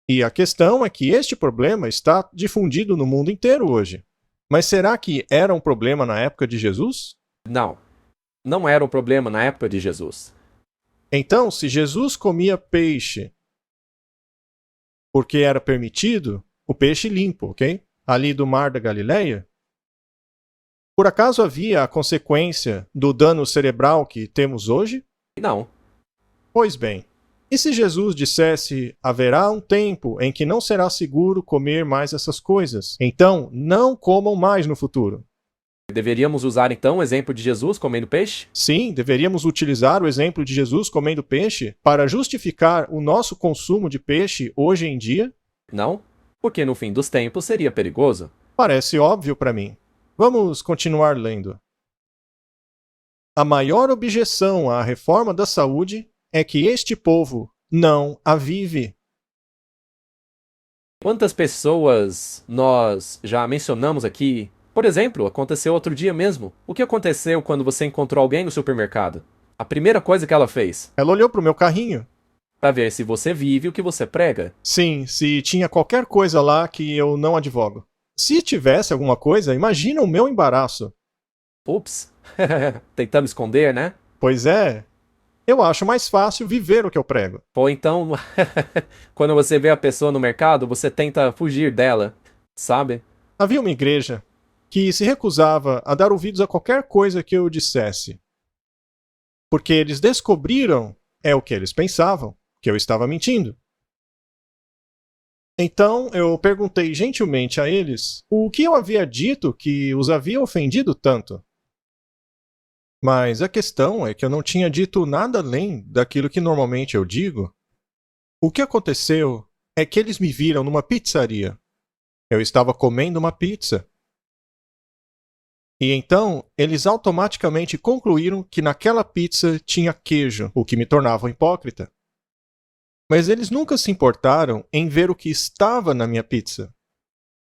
E a questão é que este problema está difundido no mundo inteiro hoje. Mas será que era um problema na época de Jesus? Não. Não era um problema na época de Jesus. Então, se Jesus comia peixe porque era permitido, o peixe limpo, ok? Ali do mar da Galileia, por acaso havia a consequência do dano cerebral que temos hoje? Não. Pois bem, e se Jesus dissesse: haverá um tempo em que não será seguro comer mais essas coisas, então não comam mais no futuro? Deveríamos usar então o exemplo de Jesus comendo peixe? Sim, deveríamos utilizar o exemplo de Jesus comendo peixe para justificar o nosso consumo de peixe hoje em dia? Não, porque no fim dos tempos seria perigoso. Parece óbvio para mim. Vamos continuar lendo. A maior objeção à reforma da saúde é que este povo não a vive. Quantas pessoas nós já mencionamos aqui? Por exemplo, aconteceu outro dia mesmo. O que aconteceu quando você encontrou alguém no supermercado? A primeira coisa que ela fez? Ela olhou para o meu carrinho. Para ver se você vive o que você prega. Sim, se tinha qualquer coisa lá que eu não advogo. Se tivesse alguma coisa, imagina o meu embaraço. Ups. Tentamos esconder, né? Pois é. Eu acho mais fácil viver o que eu prego. Ou então, quando você vê a pessoa no mercado, você tenta fugir dela, sabe? Havia uma igreja que se recusava a dar ouvidos a qualquer coisa que eu dissesse. Porque eles descobriram, é o que eles pensavam, que eu estava mentindo. Então eu perguntei gentilmente a eles o que eu havia dito que os havia ofendido tanto. Mas a questão é que eu não tinha dito nada além daquilo que normalmente eu digo. O que aconteceu é que eles me viram numa pizzaria. Eu estava comendo uma pizza. E então, eles automaticamente concluíram que naquela pizza tinha queijo, o que me tornava um hipócrita. Mas eles nunca se importaram em ver o que estava na minha pizza.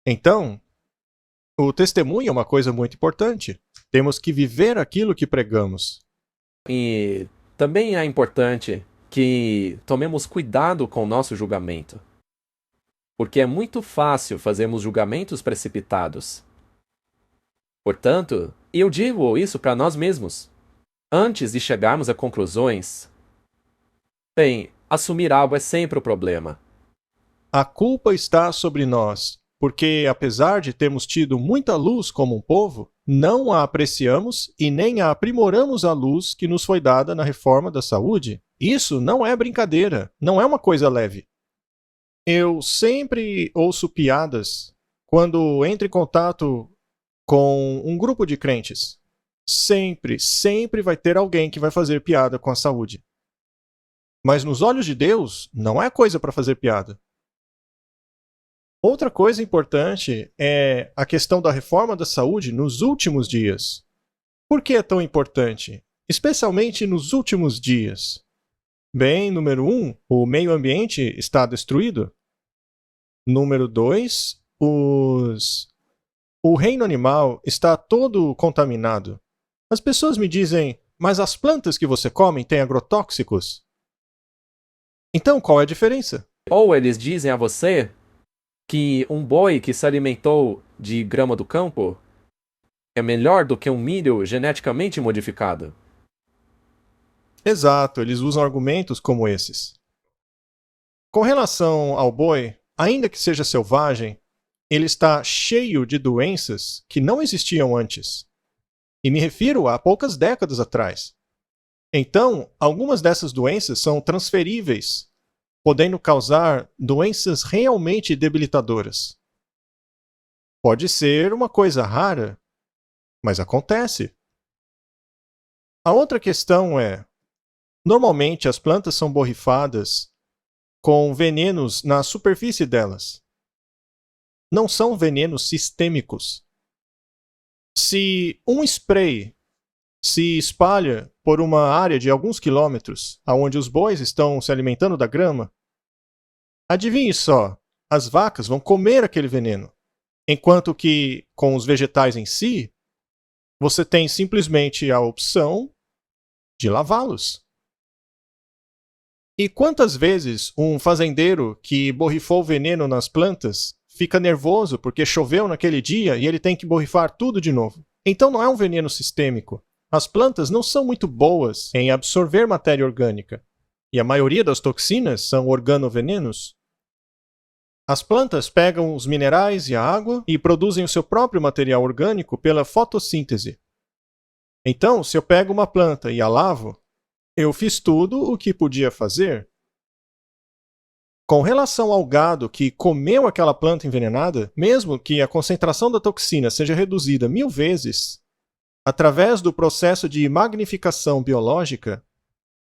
Então, o testemunho é uma coisa muito importante. Temos que viver aquilo que pregamos. E também é importante que tomemos cuidado com o nosso julgamento. Porque é muito fácil fazermos julgamentos precipitados. Portanto, eu digo isso para nós mesmos. Antes de chegarmos a conclusões, bem, assumir algo é sempre o problema. A culpa está sobre nós, porque apesar de termos tido muita luz como um povo, não a apreciamos e nem a aprimoramos a luz que nos foi dada na reforma da saúde. Isso não é brincadeira, não é uma coisa leve. Eu sempre ouço piadas quando entro em contato com um grupo de crentes. Sempre vai ter alguém que vai fazer piada com a saúde. Mas nos olhos de Deus, não é coisa para fazer piada. Outra coisa importante é a questão da reforma da saúde nos últimos dias. Por que é tão importante? Especialmente nos últimos dias. Bem, número 1, o meio ambiente está destruído. Número 2, o reino animal está todo contaminado. As pessoas me dizem, mas as plantas que você come têm agrotóxicos. Então, qual é a diferença? Ou eles dizem a você que um boi que se alimentou de grama do campo é melhor do que um milho geneticamente modificado. Exato, eles usam argumentos como esses. Com relação ao boi, ainda que seja selvagem, ele está cheio de doenças que não existiam antes. E me refiro a poucas décadas atrás. Então, algumas dessas doenças são transferíveis, podendo causar doenças realmente debilitadoras. Pode ser uma coisa rara, mas acontece. A outra questão é: normalmente as plantas são borrifadas com venenos na superfície delas. Não são venenos sistêmicos. Se um spray se espalha por uma área de alguns quilômetros, aonde os bois estão se alimentando da grama, adivinhe só, as vacas vão comer aquele veneno, enquanto que com os vegetais em si, você tem simplesmente a opção de lavá-los. E quantas vezes um fazendeiro que borrifou veneno nas plantas fica nervoso porque choveu naquele dia e ele tem que borrifar tudo de novo? Então não é um veneno sistêmico. As plantas não são muito boas em absorver matéria orgânica, e a maioria das toxinas são organovenenos. As plantas pegam os minerais e a água e produzem o seu próprio material orgânico pela fotossíntese. Então, se eu pego uma planta e a lavo, eu fiz tudo o que podia fazer. Com relação ao gado que comeu aquela planta envenenada, mesmo que a concentração da toxina seja reduzida 1000 vezes, através do processo de magnificação biológica,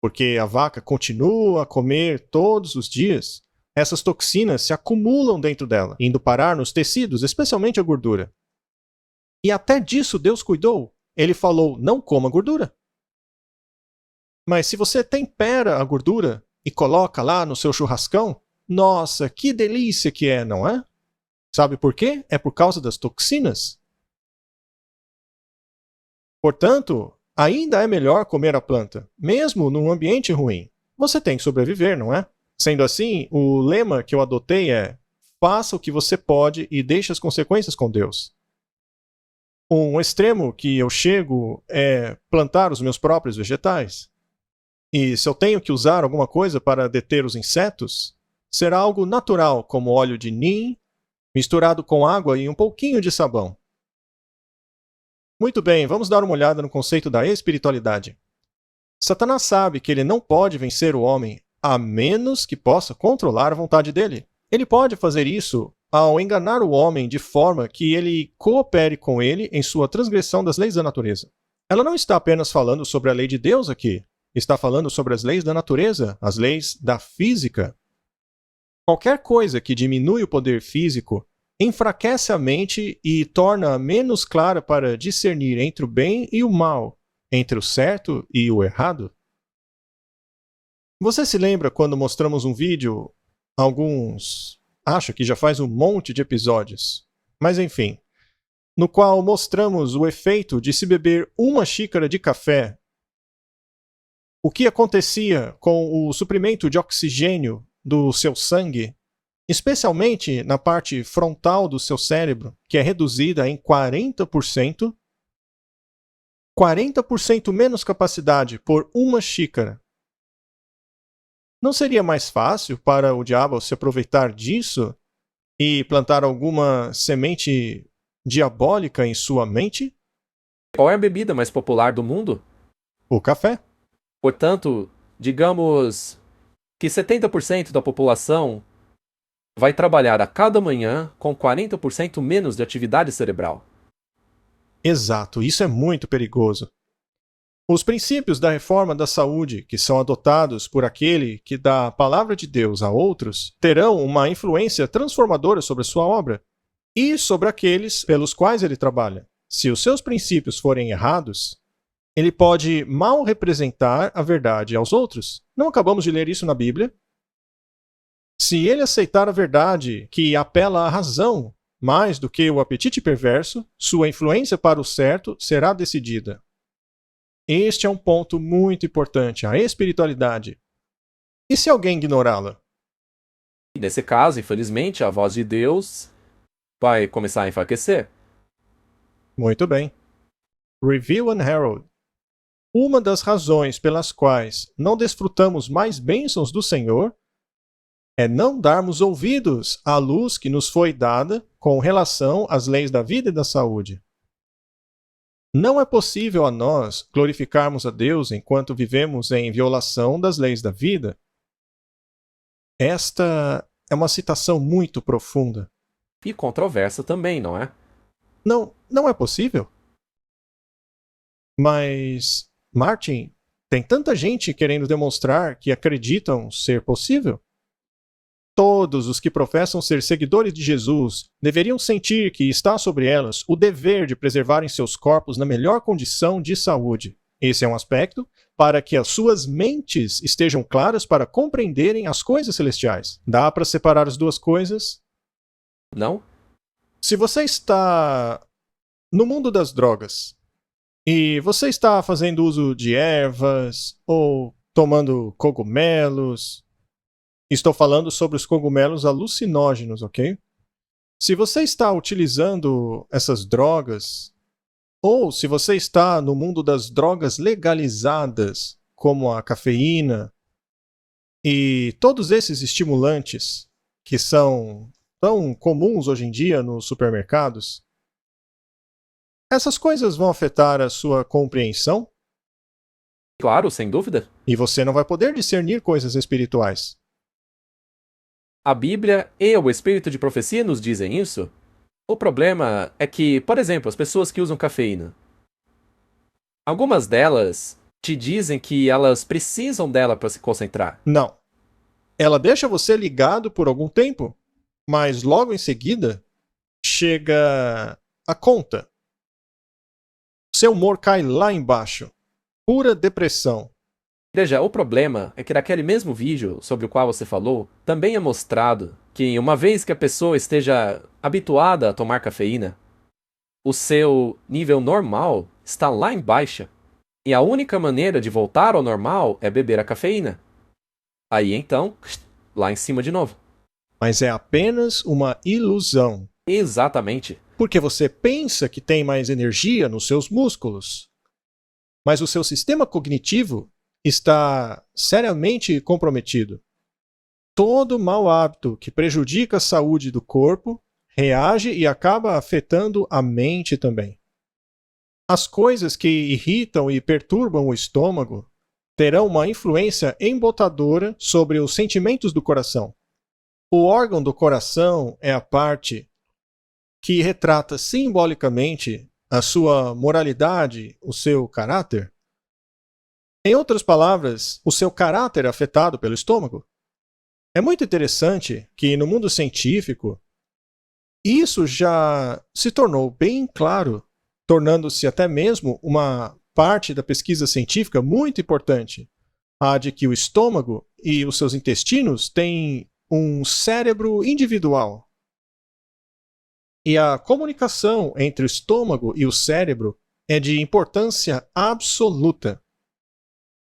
porque a vaca continua a comer todos os dias, essas toxinas se acumulam dentro dela, indo parar nos tecidos, especialmente a gordura. E até disso Deus cuidou. Ele falou, não coma gordura. Mas se você tempera a gordura e coloca lá no seu churrascão, nossa, que delícia que é, não é? Sabe por quê? É por causa das toxinas. Portanto, ainda é melhor comer a planta, mesmo num ambiente ruim. Você tem que sobreviver, não é? Sendo assim, o lema que eu adotei é: faça o que você pode e deixe as consequências com Deus. Um extremo que eu chego é plantar os meus próprios vegetais. E se eu tenho que usar alguma coisa para deter os insetos, será algo natural, como óleo de neem, misturado com água e um pouquinho de sabão. Muito bem, vamos dar uma olhada no conceito da espiritualidade. Satanás sabe que ele não pode vencer o homem a menos que possa controlar a vontade dele. Ele pode fazer isso ao enganar o homem de forma que ele coopere com ele em sua transgressão das leis da natureza. Ela não está apenas falando sobre a lei de Deus aqui. Está falando sobre as leis da natureza, as leis da física. Qualquer coisa que diminui o poder físico enfraquece a mente e torna menos clara para discernir entre o bem e o mal, entre o certo e o errado. Você se lembra quando mostramos um vídeo, acho que já faz um monte de episódios, mas enfim, no qual mostramos o efeito de se beber uma xícara de café, o que acontecia com o suprimento de oxigênio do seu sangue, especialmente na parte frontal do seu cérebro, que é reduzida em 40%, 40% menos capacidade por uma xícara. Não seria mais fácil para o diabo se aproveitar disso e plantar alguma semente diabólica em sua mente? Qual é a bebida mais popular do mundo? O café. Portanto, digamos que 70% da população vai trabalhar a cada manhã com 40% menos de atividade cerebral. Exato, isso é muito perigoso. Os princípios da reforma da saúde, que são adotados por aquele que dá a palavra de Deus a outros, terão uma influência transformadora sobre a sua obra e sobre aqueles pelos quais ele trabalha. Se os seus princípios forem errados, ele pode mal representar a verdade aos outros. Não acabamos de ler isso na Bíblia? Se ele aceitar a verdade que apela à razão mais do que o apetite perverso, sua influência para o certo será decidida. Este é um ponto muito importante, a espiritualidade. E se alguém ignorá-la? E nesse caso, infelizmente, a voz de Deus vai começar a enfraquecer. Muito bem. Review and Herald. Uma das razões pelas quais não desfrutamos mais bênçãos do Senhor é não darmos ouvidos à luz que nos foi dada com relação às leis da vida e da saúde. Não é possível a nós glorificarmos a Deus enquanto vivemos em violação das leis da vida. Esta é uma citação muito profunda. E controversa também, não é? Não é possível. Mas, Martin, tem tanta gente querendo demonstrar que acreditam ser possível. Todos os que professam ser seguidores de Jesus deveriam sentir que está sobre elas o dever de preservarem seus corpos na melhor condição de saúde. Esse é um aspecto para que as suas mentes estejam claras para compreenderem as coisas celestiais. Dá para separar as duas coisas? Não? Se você está no mundo das drogas e você está fazendo uso de ervas ou tomando cogumelos, estou falando sobre os cogumelos alucinógenos, ok? Se você está utilizando essas drogas, ou se você está no mundo das drogas legalizadas, como a cafeína e todos esses estimulantes que são tão comuns hoje em dia nos supermercados, essas coisas vão afetar a sua compreensão Claro, sem dúvida. e você não vai poder discernir coisas espirituais. A Bíblia e o Espírito de Profecia nos dizem isso. O problema é que, por exemplo, as pessoas que usam cafeína, algumas delas te dizem que elas precisam dela para se concentrar. Não. Ela deixa você ligado por algum tempo, mas logo em seguida chega a conta. Seu humor cai lá embaixo. Pura depressão. Veja, o problema é que naquele mesmo vídeo sobre o qual você falou, também é mostrado que uma vez que a pessoa esteja habituada a tomar cafeína, o seu nível normal está lá embaixo. E a única maneira de voltar ao normal é beber a cafeína. Aí então, lá em cima de novo. Mas é apenas uma ilusão. Exatamente. Porque você pensa que tem mais energia nos seus músculos. Mas o seu sistema cognitivo está seriamente comprometido. Todo mau hábito que prejudica a saúde do corpo reage e acaba afetando a mente também. As coisas que irritam e perturbam o estômago terão uma influência embotadora sobre os sentimentos do coração. O órgão do coração é a parte que retrata simbolicamente a sua moralidade, o seu caráter. Em outras palavras, o seu caráter é afetado pelo estômago. É muito interessante que no mundo científico isso já se tornou bem claro, tornando-se até mesmo uma parte da pesquisa científica muito importante. a de que o estômago e os seus intestinos têm um cérebro individual. E a comunicação entre o estômago e o cérebro é de importância absoluta.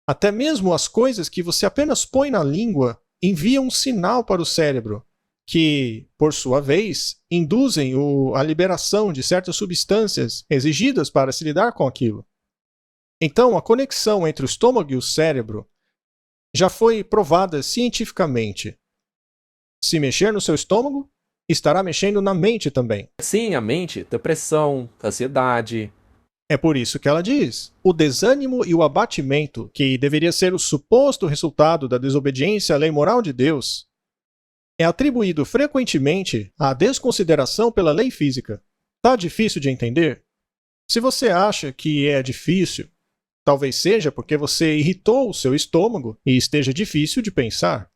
Até mesmo as coisas que você apenas põe na língua enviam um sinal para o cérebro, que, por sua vez, induzem a liberação de certas substâncias exigidas para se lidar com aquilo. Então, a conexão entre o estômago e o cérebro já foi provada cientificamente. Se mexer no seu estômago, estará mexendo na mente também. Sim, a mente, depressão, ansiedade. É por isso que ela diz: o desânimo e o abatimento, que deveria ser o suposto resultado da desobediência à lei moral de Deus, é atribuído frequentemente à desconsideração pela lei física. Tá difícil de entender? Se você acha que é difícil, talvez seja porque você irritou o seu estômago e esteja difícil de pensar.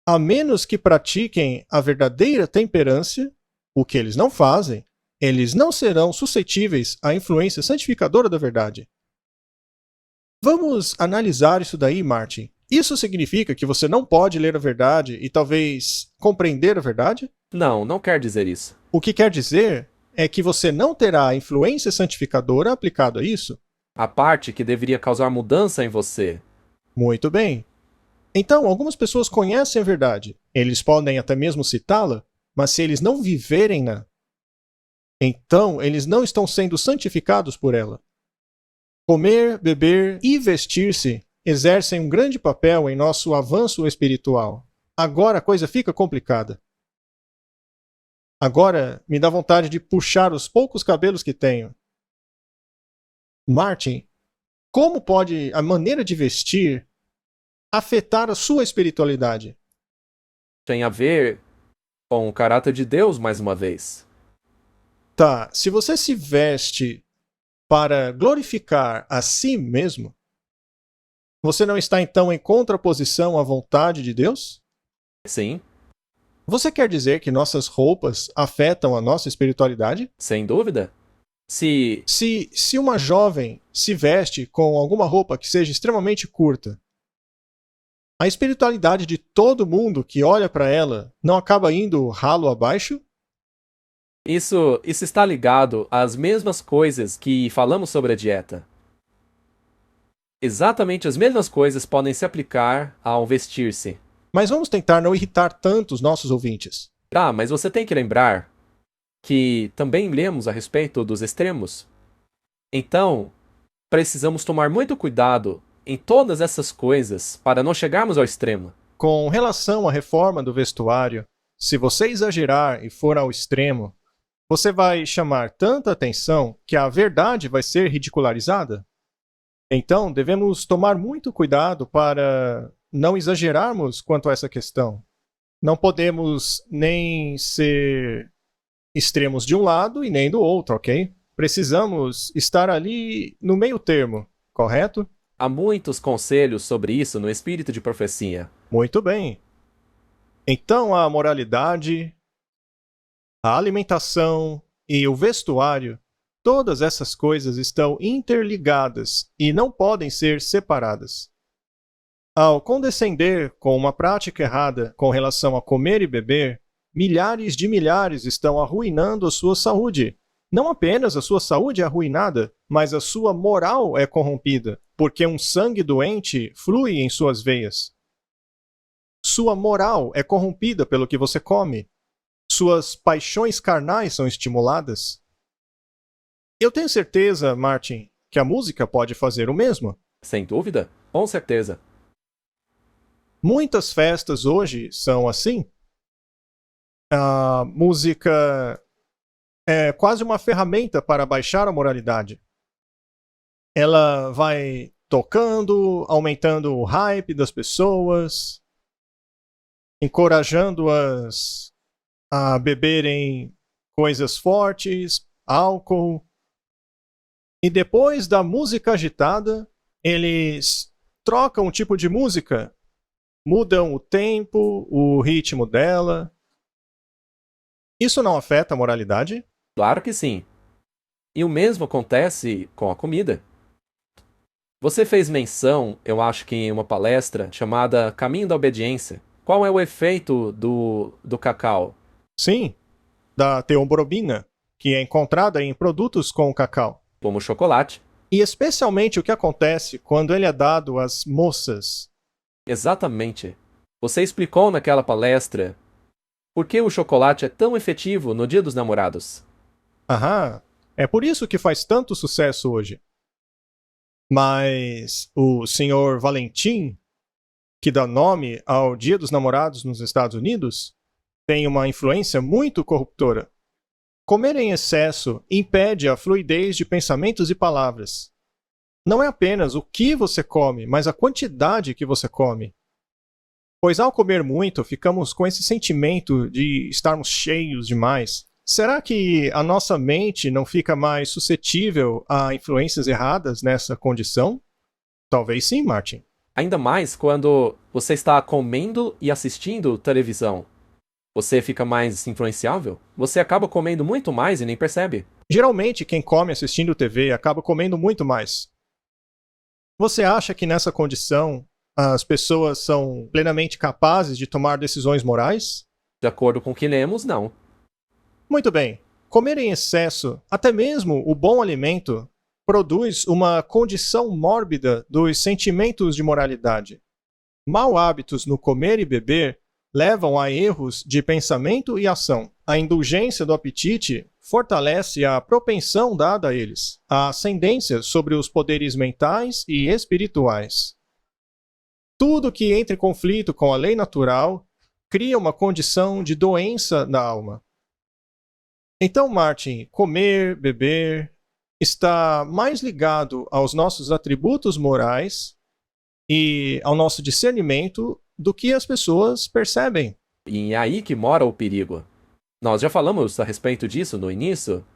A menos que pratiquem a verdadeira temperância, o que eles não fazem, eles não serão suscetíveis à influência santificadora da verdade. Vamos analisar isso daí, Martin. Isso significa que você não pode ler a verdade e talvez compreender a verdade? Não, não quer dizer isso. O que quer dizer é que você não terá a influência santificadora aplicada a isso? A parte que deveria causar mudança em você. Muito bem. Então, algumas pessoas conhecem a verdade. Eles podem até mesmo citá-la, mas se eles não viverem-na, então eles não estão sendo santificados por ela. Comer, beber e vestir-se exercem um grande papel em nosso avanço espiritual. Agora a coisa fica complicada. Agora me dá vontade de puxar os poucos cabelos que tenho. Martin, como pode a maneira de vestir afetar a sua espiritualidade? Tem a ver com o caráter de Deus, mais uma vez. Tá, se você se veste para glorificar a si mesmo, você não está então em contraposição à vontade de Deus? Sim, Você quer dizer que nossas roupas afetam a nossa espiritualidade? sem dúvida. Se Se uma jovem se veste com alguma roupa que seja extremamente curta, a espiritualidade de todo mundo que olha para ela não acaba indo ralo abaixo? isso está ligado às mesmas coisas que falamos sobre a dieta. Exatamente as mesmas coisas podem se aplicar ao vestir-se. Mas vamos tentar não irritar tanto os nossos ouvintes. Ah, mas você tem que lembrar que também lemos a respeito dos extremos. Então, precisamos tomar muito cuidado em todas essas coisas para não chegarmos ao extremo. Com relação à reforma do vestuário, se você exagerar e for ao extremo, você vai chamar tanta atenção que a verdade vai ser ridicularizada? Então, devemos tomar muito cuidado para não exagerarmos quanto a essa questão. Não podemos nem ser extremos de um lado e nem do outro, ok? Precisamos estar ali no meio termo, correto? Há muitos conselhos sobre isso no Espírito de Profecia. Muito bem. Então, a moralidade, a alimentação e o vestuário, todas essas coisas estão interligadas e não podem ser separadas. Ao condescender com uma prática errada com relação a comer e beber, milhares de milhares estão arruinando a sua saúde. Não apenas a sua saúde é arruinada, mas a sua moral é corrompida, porque um sangue doente flui em suas veias. Sua moral é corrompida pelo que você come. Suas paixões carnais são estimuladas. Eu tenho certeza, Martin, que a música pode fazer o mesmo. Sem dúvida, com certeza. Muitas festas hoje são assim. A música é quase uma ferramenta para baixar a moralidade. Ela vai tocando, aumentando o hype das pessoas, encorajando-as a beberem coisas fortes, álcool. E depois da música agitada, eles trocam o tipo de música, mudam o tempo, o ritmo dela. Isso não afeta a moralidade? Claro que sim. E o mesmo acontece com a comida. Você fez menção, eu acho que em uma palestra, chamada Caminho da Obediência. Qual é o efeito do cacau? Sim, da teobromina, que é encontrada em produtos com cacau. Como chocolate. E especialmente o que acontece quando ele é dado às moças. Exatamente. Você explicou naquela palestra por que o chocolate é tão efetivo no Dia dos Namorados. Aham, é por isso que faz tanto sucesso hoje. Mas o Sr. Valentim, que dá nome ao Dia dos Namorados nos Estados Unidos, tem uma influência muito corruptora. Comer em excesso impede a fluidez de pensamentos e palavras. Não é apenas o que você come, mas a quantidade que você come. Pois ao comer muito, ficamos com esse sentimento de estarmos cheios demais. Será que a nossa mente não fica mais suscetível a influências erradas nessa condição? Talvez sim, Martin. Ainda mais quando você está comendo e assistindo televisão. Você fica mais influenciável? Você acaba comendo muito mais e nem percebe. Geralmente, quem come assistindo TV acaba comendo muito mais. Você acha que nessa condição as pessoas são plenamente capazes de tomar decisões morais? De acordo com o que lemos, não. Muito bem. Comer em excesso, até mesmo o bom alimento, produz uma condição mórbida dos sentimentos de moralidade. Mau hábitos no comer e beber levam a erros de pensamento e ação. A indulgência do apetite fortalece a propensão dada a eles, a ascendência sobre os poderes mentais e espirituais. Tudo que entra em conflito com a lei natural cria uma condição de doença da alma. Então, Martin, comer, beber, está mais ligado aos nossos atributos morais e ao nosso discernimento do que as pessoas percebem. E é aí que mora o perigo. Nós já falamos a respeito disso no início.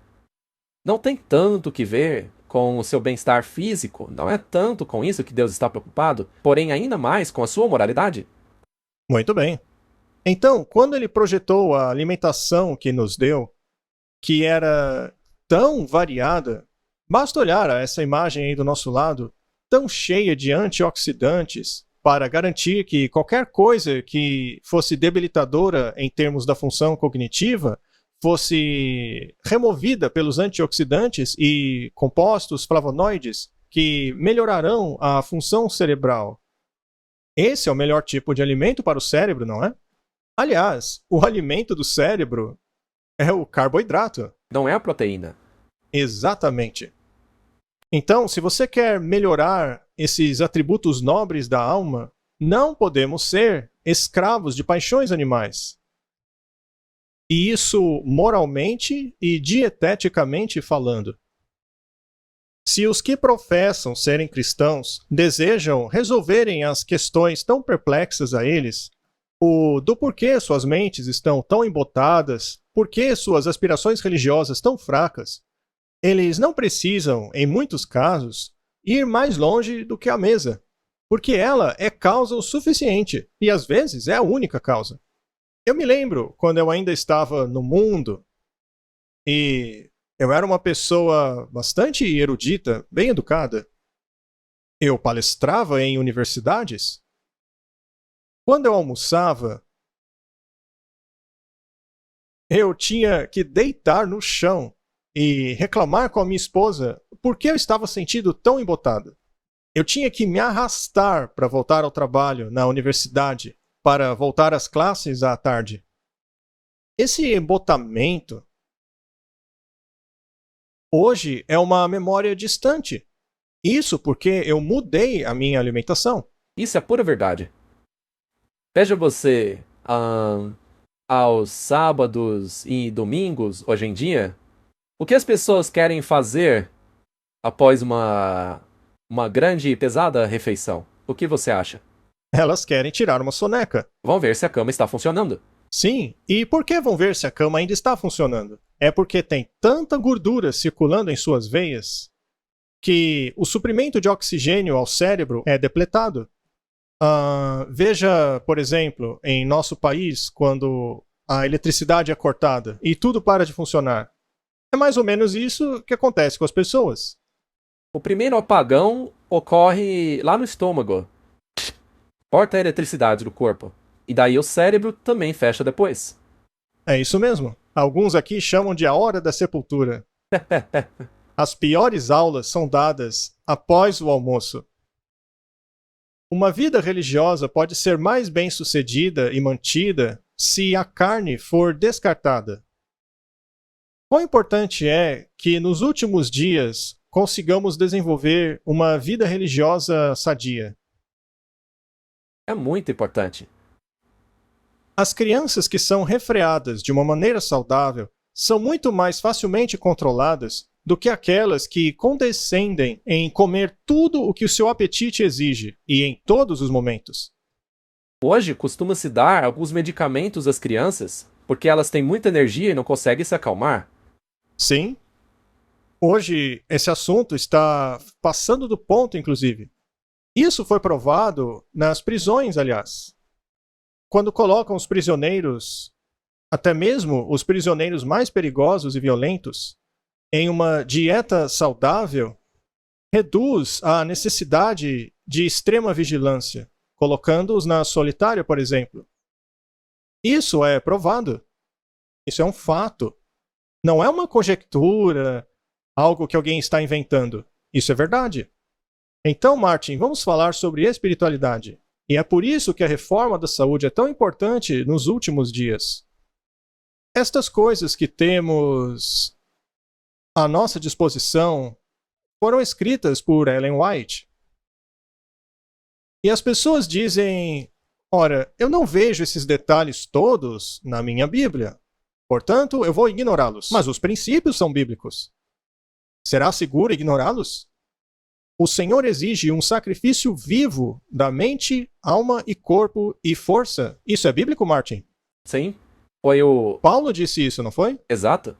Não tem tanto que ver com o seu bem-estar físico, não é tanto com isso que Deus está preocupado, porém ainda mais com a sua moralidade. Muito bem. Então, quando ele projetou a alimentação que nos deu, que era tão variada, basta olhar a essa imagem aí do nosso lado, tão cheia de antioxidantes, para garantir que qualquer coisa que fosse debilitadora em termos da função cognitiva fosse removida pelos antioxidantes e compostos flavonoides que melhorarão a função cerebral. Esse é o melhor tipo de alimento para o cérebro, não é? Aliás, o alimento do cérebro é o carboidrato. Não é a proteína. Exatamente. Então, se você quer melhorar esses atributos nobres da alma, não podemos ser escravos de paixões animais. E isso moralmente e dieteticamente falando. Se os que professam serem cristãos desejam resolverem as questões tão perplexas a eles, do porquê suas mentes estão tão embotadas, por que suas aspirações religiosas tão fracas, eles não precisam, em muitos casos, ir mais longe do que a mesa, porque ela é causa o suficiente, e às vezes é a única causa. Eu me lembro quando eu ainda estava no mundo, e eu era uma pessoa bastante erudita, bem educada. Eu palestrava em universidades. Quando eu almoçava, eu tinha que deitar no chão e reclamar com a minha esposa por que eu estava sentindo tão embotado. Eu tinha que me arrastar para voltar ao trabalho na universidade, para voltar às classes à tarde. Esse embotamento hoje é uma memória distante. Isso porque eu mudei a minha alimentação. Isso é pura verdade. Veja você, aos sábados e domingos, hoje em dia, o que as pessoas querem fazer após uma grande e pesada refeição? O que você acha? Elas querem tirar uma soneca. Vão ver se a cama está funcionando. Sim, e por que vão ver se a cama ainda está funcionando? É porque tem tanta gordura circulando em suas veias que o suprimento de oxigênio ao cérebro é depletado. Veja, por exemplo, em nosso país, quando a eletricidade é cortada e tudo para de funcionar. É mais ou menos isso que acontece com as pessoas. O primeiro apagão ocorre lá no estômago. Corta a eletricidade do corpo. E daí o cérebro também fecha depois. É isso mesmo. Alguns aqui chamam de a hora da sepultura. As piores aulas são dadas após o almoço. Uma vida religiosa pode ser mais bem-sucedida e mantida se a carne for descartada. Quão importante é que nos últimos dias consigamos desenvolver uma vida religiosa sadia? É muito importante. As crianças que são refreadas de uma maneira saudável são muito mais facilmente controladas do que aquelas que condescendem em comer tudo o que o seu apetite exige e em todos os momentos. Hoje costuma-se dar alguns medicamentos às crianças porque elas têm muita energia e não conseguem se acalmar. Sim, hoje esse assunto está passando do ponto, inclusive. Isso foi provado nas prisões, aliás. Quando colocam os prisioneiros, até mesmo os prisioneiros mais perigosos e violentos, em uma dieta saudável, reduz a necessidade de extrema vigilância, colocando-os na solitária, por exemplo. Isso é provado. Isso é um fato. Não é uma conjectura, algo que alguém está inventando. Isso é verdade. Então, Martin, vamos falar sobre espiritualidade. E é por isso que a reforma da saúde é tão importante nos últimos dias. Estas coisas que temos à nossa disposição foram escritas por Ellen White. E as pessoas dizem: ora, eu não vejo esses detalhes todos na minha Bíblia. Portanto, eu vou ignorá-los. Mas os princípios são bíblicos. Será seguro ignorá-los? O Senhor exige um sacrifício vivo da mente, alma e corpo e força. Isso é bíblico, Martin? Sim, foi o... Paulo disse isso, não foi? Exato.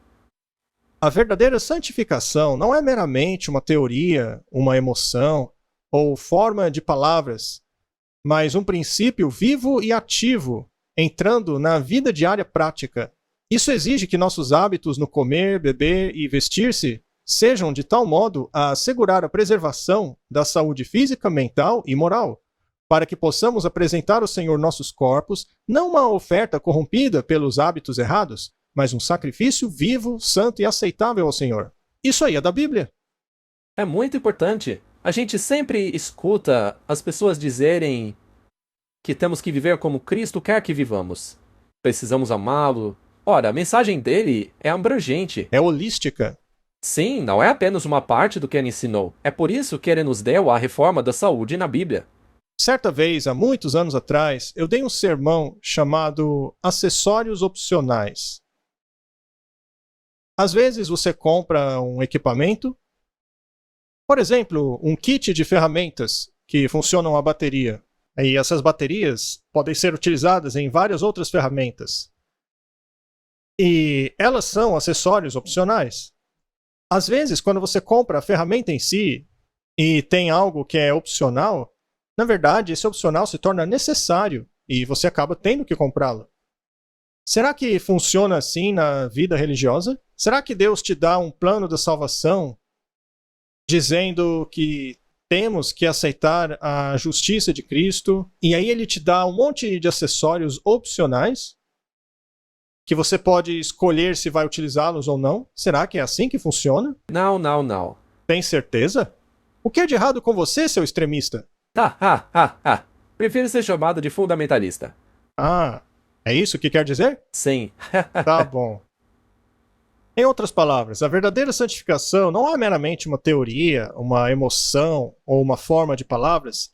A verdadeira santificação não é meramente uma teoria, uma emoção ou forma de palavras, mas um princípio vivo e ativo, entrando na vida diária prática. Isso exige que nossos hábitos no comer, beber e vestir-se sejam de tal modo a assegurar a preservação da saúde física, mental e moral, para que possamos apresentar ao Senhor nossos corpos, não uma oferta corrompida pelos hábitos errados, mas um sacrifício vivo, santo e aceitável ao Senhor. Isso aí é da Bíblia. É muito importante. A gente sempre escuta as pessoas dizerem que temos que viver como Cristo quer que vivamos. Precisamos amá-lo. Ora, a mensagem dele é abrangente. É holística. Sim, não é apenas uma parte do que ele ensinou. É por isso que ele nos deu a reforma da saúde na Bíblia. Certa vez, há muitos anos atrás, eu dei um sermão chamado Acessórios Opcionais. Às vezes você compra um equipamento, por exemplo, um kit de ferramentas que funcionam a bateria. E essas baterias podem ser utilizadas em várias outras ferramentas. E elas são acessórios opcionais. Às vezes, quando você compra a ferramenta em si e tem algo que é opcional, na verdade, esse opcional se torna necessário e você acaba tendo que comprá-lo. Será que funciona assim na vida religiosa? Será que Deus te dá um plano da salvação dizendo que temos que aceitar a justiça de Cristo e aí ele te dá um monte de acessórios opcionais que você pode escolher se vai utilizá-los ou não? Será que é assim que funciona? Não. Tem certeza? O que é de errado com você, seu extremista? Prefiro ser chamado de fundamentalista. Ah, é isso que quer dizer? Sim. Tá bom. Em outras palavras, a verdadeira santificação não é meramente uma teoria, uma emoção ou uma forma de palavras,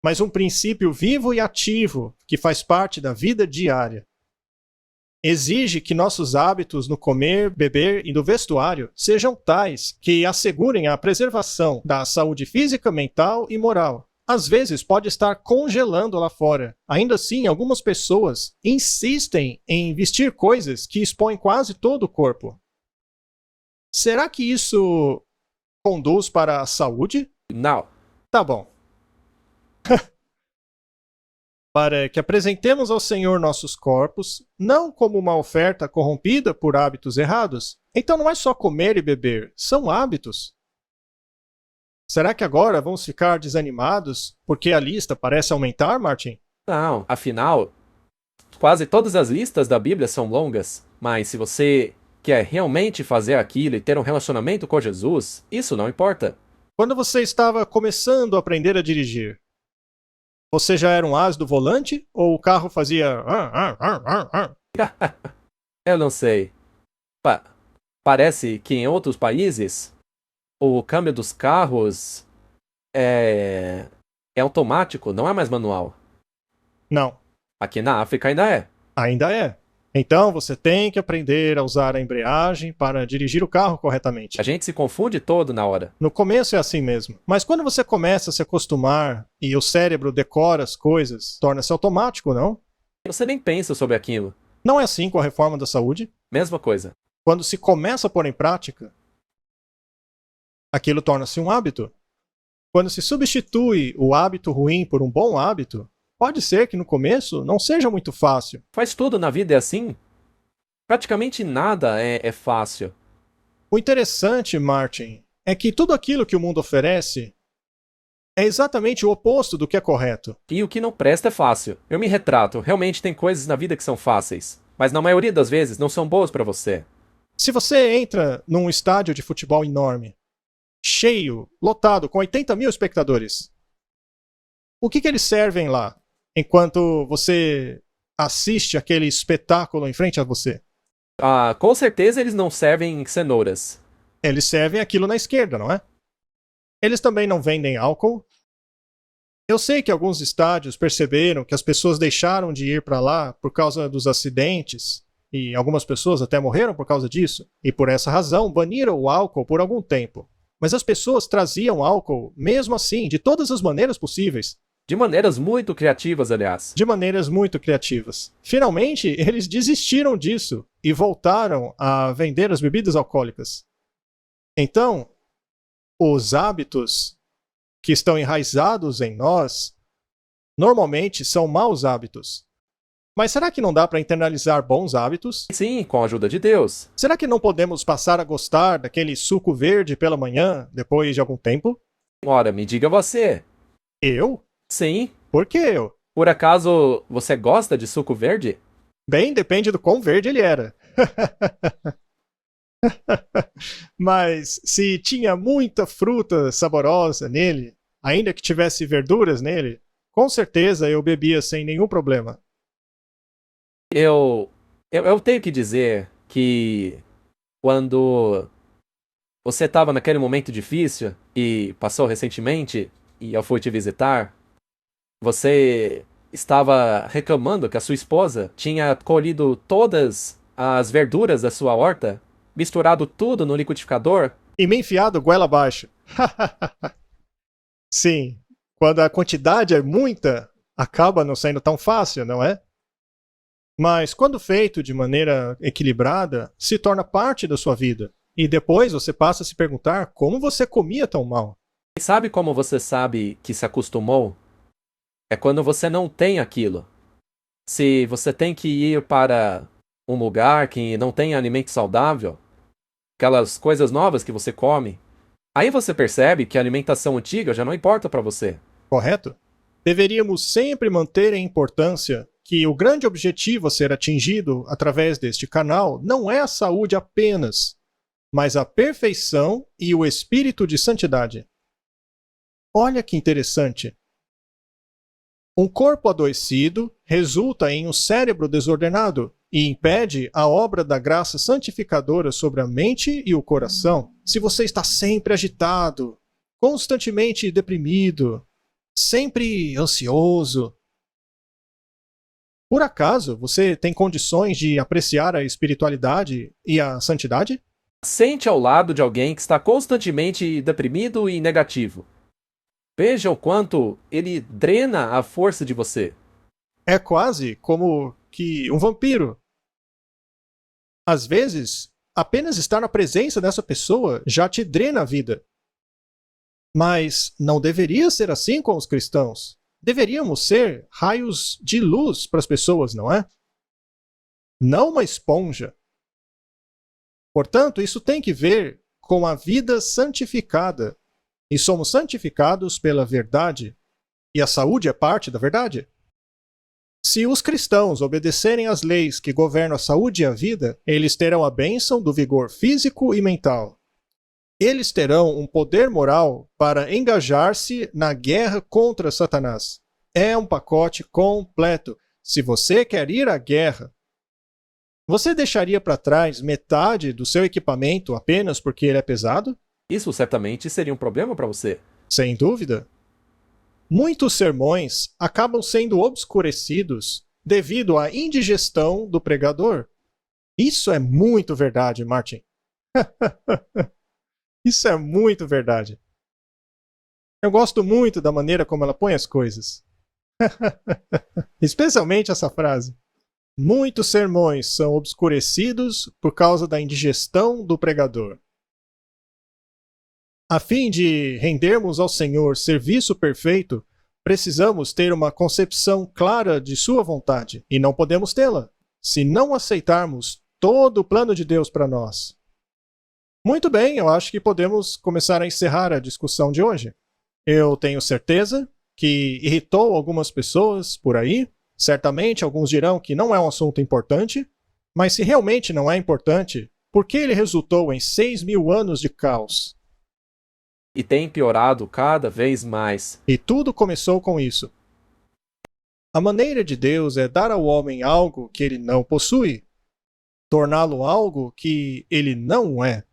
mas um princípio vivo e ativo que faz parte da vida diária. Exige que nossos hábitos no comer, beber e no vestuário sejam tais que assegurem a preservação da saúde física, mental e moral. Às vezes pode estar congelando lá fora. Ainda assim, algumas pessoas insistem em vestir coisas que expõem quase todo o corpo. Será que isso conduz para a saúde? Não. Tá bom. Para que apresentemos ao Senhor nossos corpos, não como uma oferta corrompida por hábitos errados. Então não é só comer e beber, são hábitos. Será que agora vamos ficar desanimados porque a lista parece aumentar, Martin? Não, afinal, quase todas as listas da Bíblia são longas, mas se você quer realmente fazer aquilo e ter um relacionamento com Jesus, isso não importa. Quando você estava começando a aprender a dirigir, você já era um as do volante ou o carro fazia... Eu não sei. Parece que em outros países o câmbio dos carros é automático, não é mais manual. Não, Aqui na África ainda é. ainda é. Então você tem que aprender a usar a embreagem para dirigir o carro corretamente. A gente se confunde todo na hora. No começo é assim mesmo. Mas quando você começa a se acostumar e o cérebro decora as coisas, torna-se automático, não? Você nem pensa sobre aquilo. Não é assim com a reforma da saúde? Mesma coisa. Quando se começa a pôr em prática, aquilo torna-se um hábito. Quando se substitui o hábito ruim por um bom hábito, pode ser que no começo não seja muito fácil. Faz tudo na vida é assim. Praticamente nada é fácil. O interessante, Martin, é que tudo aquilo que o mundo oferece é exatamente o oposto do que é correto. E o que não presta é fácil. Eu me retrato, realmente tem coisas na vida que são fáceis, mas na maioria das vezes não são boas pra você. Se você entra num estádio de futebol enorme, cheio, lotado, com 80 mil espectadores, o que eles servem lá enquanto você assiste aquele espetáculo em frente a você? Com certeza eles não servem cenouras. Eles servem aquilo na esquerda, não é? Eles também não vendem álcool. Eu sei que alguns estádios perceberam que as pessoas deixaram de ir para lá por causa dos acidentes, e algumas pessoas até morreram por causa disso, e por essa razão baniram o álcool por algum tempo. Mas as pessoas traziam álcool, mesmo assim, de todas as maneiras possíveis. De maneiras muito criativas, aliás. De maneiras muito criativas. Finalmente, eles desistiram disso e voltaram a vender as bebidas alcoólicas. Então, os hábitos que estão enraizados em nós normalmente são maus hábitos. Mas será que não dá para internalizar bons hábitos? Sim, com a ajuda de Deus. Será que não podemos passar a gostar daquele suco verde pela manhã depois de algum tempo? Ora, me diga você. Eu? Sim. Por que eu? Por acaso você gosta de suco verde? Bem, depende do quão verde ele era. Mas se tinha muita fruta saborosa nele, ainda que tivesse verduras nele, com certeza eu bebia sem nenhum problema. Eu tenho que dizer que quando você estava naquele momento difícil e passou recentemente e eu fui te visitar, você estava reclamando que a sua esposa tinha colhido todas as verduras da sua horta, misturado tudo no liquidificador. E me enfiado goela abaixo. Sim, quando a quantidade é muita, acaba não sendo tão fácil, não é? Mas quando feito de maneira equilibrada, se torna parte da sua vida. E depois você passa a se perguntar como você comia tão mal. E sabe como você sabe que se acostumou? É quando você não tem aquilo. Se você tem que ir para um lugar que não tem alimento saudável, aquelas coisas novas que você come, aí você percebe que a alimentação antiga já não importa para você. Correto? Deveríamos sempre manter em importância que o grande objetivo a ser atingido através deste canal não é a saúde apenas, mas a perfeição e o espírito de santidade. Olha que interessante. Um corpo adoecido resulta em um cérebro desordenado e impede a obra da graça santificadora sobre a mente e o coração. Se você está sempre agitado, constantemente deprimido, sempre ansioso, por acaso você tem condições de apreciar a espiritualidade e a santidade? Sente ao lado de alguém que está constantemente deprimido e negativo. Veja o quanto ele drena a força de você. É quase como que um vampiro. Às vezes, apenas estar na presença dessa pessoa já te drena a vida. Mas não deveria ser assim com os cristãos. Deveríamos ser raios de luz para as pessoas, não é? Não uma esponja. Portanto, isso tem que ver com a vida santificada. e somos santificados pela verdade, e a saúde é parte da verdade. Se os cristãos obedecerem às leis que governam a saúde e a vida, eles terão a bênção do vigor físico e mental. Eles terão um poder moral para engajar-se na guerra contra Satanás. É um pacote completo. Se você quer ir à guerra, você deixaria para trás metade do seu equipamento apenas porque ele é pesado? Isso certamente seria um problema para você. Sem dúvida. Muitos sermões acabam sendo obscurecidos devido à indigestão do pregador. Isso é muito verdade, Martin. Isso é muito verdade. Eu gosto muito da maneira como ela põe as coisas. Especialmente essa frase. Muitos sermões são obscurecidos por causa da indigestão do pregador. A fim de rendermos ao Senhor serviço perfeito, precisamos ter uma concepção clara de sua vontade, e não podemos tê-la se não aceitarmos todo o plano de Deus para nós. Muito bem, eu acho que podemos começar a encerrar a discussão de hoje. Eu tenho certeza que irritou algumas pessoas por aí. Certamente alguns dirão que não é um assunto importante, mas se realmente não é importante, por que ele resultou em 6.000 anos de caos? E tem piorado cada vez mais. E tudo começou com isso. A maneira de Deus é dar ao homem algo que ele não possui, torná-lo algo que ele não é.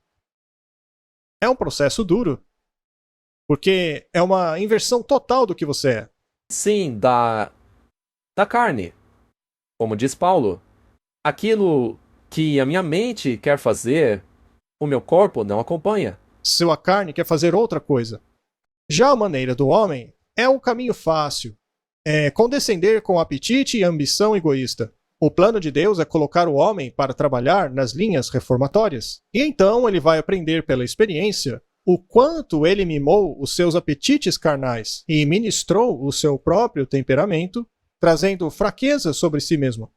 É um processo duro, porque é uma inversão total do que você é. Sim, da carne. Como diz Paulo, aquilo que a minha mente quer fazer, o meu corpo não acompanha. Sua carne quer fazer outra coisa. Já a maneira do homem é um caminho fácil. É condescender com apetite e ambição egoísta. O plano de Deus é colocar o homem para trabalhar nas linhas reformatórias. E então ele vai aprender pela experiência o quanto ele mimou os seus apetites carnais e ministrou o seu próprio temperamento, trazendo fraqueza sobre si mesmo.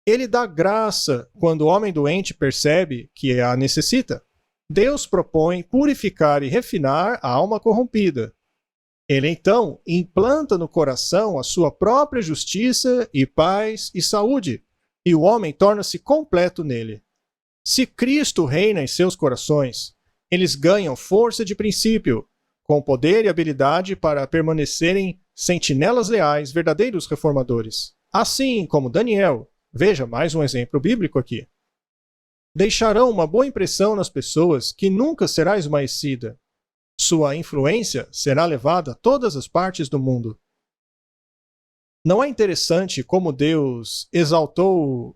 Ele dá graça quando o homem doente percebe que a necessita. Deus propõe purificar e refinar a alma corrompida. Ele então implanta no coração a sua própria justiça e paz e saúde, e o homem torna-se completo nele. Se Cristo reina em seus corações, eles ganham força de princípio, com poder e habilidade para permanecerem sentinelas leais, verdadeiros reformadores. Assim como Daniel, veja mais um exemplo bíblico aqui. Deixarão uma boa impressão nas pessoas que nunca será esmaecida. Sua influência será levada a todas as partes do mundo. Não é interessante como Deus exaltou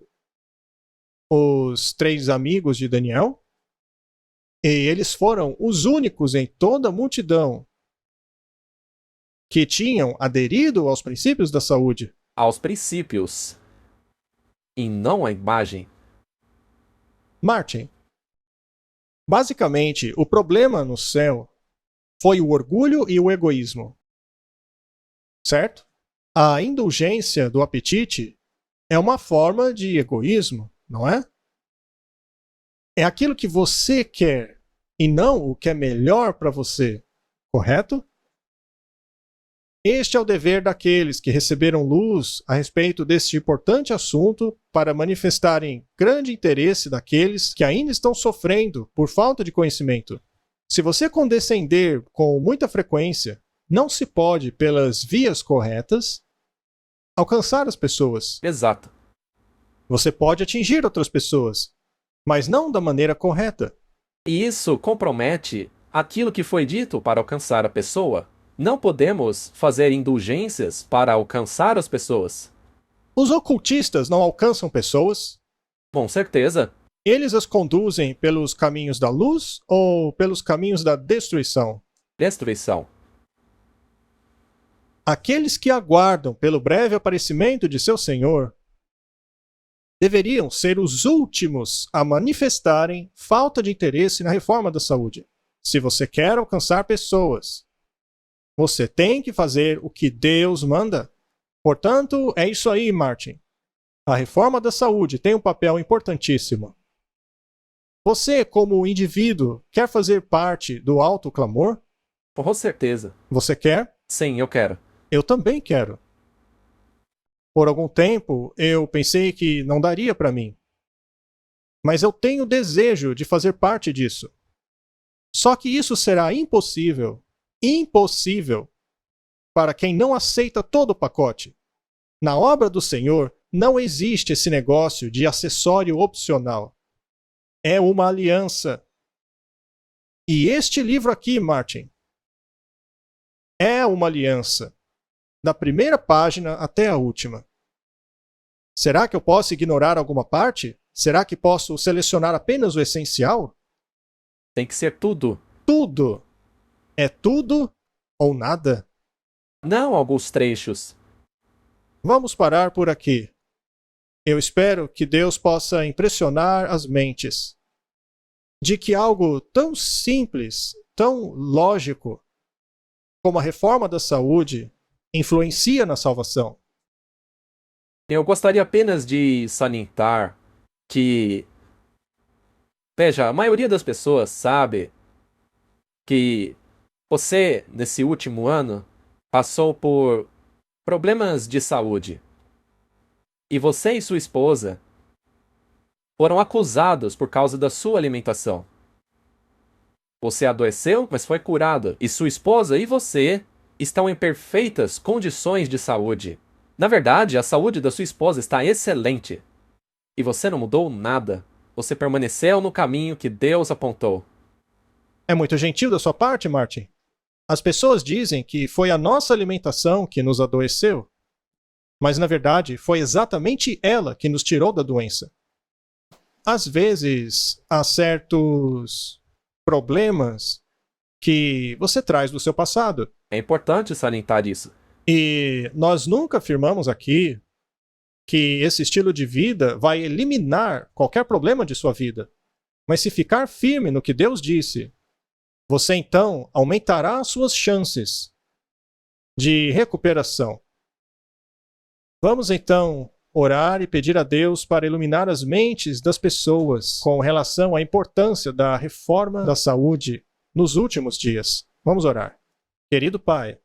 os 3 amigos de Daniel? E eles foram os únicos em toda a multidão que tinham aderido aos princípios da saúde. Aos princípios. E não à imagem. Martin, basicamente, o problema no céu foi o orgulho e o egoísmo. Certo? A indulgência do apetite é uma forma de egoísmo, não é? É aquilo que você quer e não o que é melhor para você, correto? Este é o dever daqueles que receberam luz a respeito deste importante assunto para manifestarem grande interesse daqueles que ainda estão sofrendo por falta de conhecimento. Se você condescender com muita frequência, não se pode, pelas vias corretas, alcançar as pessoas. Exato. Você pode atingir outras pessoas, mas não da maneira correta. E isso compromete aquilo que foi dito para alcançar a pessoa. Não podemos fazer indulgências para alcançar as pessoas. Os ocultistas não alcançam pessoas? Com certeza. Eles as conduzem pelos caminhos da luz ou pelos caminhos da destruição? Destruição. Aqueles que aguardam pelo breve aparecimento de seu Senhor deveriam ser os últimos a manifestarem falta de interesse na reforma da saúde. Se você quer alcançar pessoas, você tem que fazer o que Deus manda. Portanto, é isso aí, Martin. A reforma da saúde tem um papel importantíssimo. Você, como indivíduo, quer fazer parte do alto clamor? Com certeza. Você quer? Sim, eu quero. Eu também quero. Por algum tempo, eu pensei que não daria para mim. Mas eu tenho desejo de fazer parte disso. Só que isso será impossível, para quem não aceita todo o pacote. Na obra do Senhor, não existe esse negócio de acessório opcional. É uma aliança. E este livro aqui, Martin, é uma aliança. Da primeira página até a última. Será que eu posso ignorar alguma parte? Será que posso selecionar apenas o essencial? Tem que ser tudo. Tudo. É tudo ou nada? Não alguns trechos. Vamos parar por aqui. Eu espero que Deus possa impressionar as mentes de que algo tão simples, tão lógico, como a reforma da saúde, influencia na salvação. Eu gostaria apenas de salientar que, veja, a maioria das pessoas sabe que você, nesse último ano, passou por problemas de saúde. E você e sua esposa foram acusados por causa da sua alimentação. Você adoeceu, mas foi curado. E sua esposa e você estão em perfeitas condições de saúde. Na verdade, a saúde da sua esposa está excelente. E você não mudou nada. Você permaneceu no caminho que Deus apontou. É muito gentil da sua parte, Martin. As pessoas dizem que foi a nossa alimentação que nos adoeceu. Mas, na verdade, foi exatamente ela que nos tirou da doença. Às vezes, há certos problemas que você traz do seu passado. É importante salientar isso. E nós nunca afirmamos aqui que esse estilo de vida vai eliminar qualquer problema de sua vida. Mas se ficar firme no que Deus disse, você então aumentará as suas chances de recuperação. Vamos então orar e pedir a Deus para iluminar as mentes das pessoas com relação à importância da reforma da saúde nos últimos dias. Vamos orar. Querido Pai,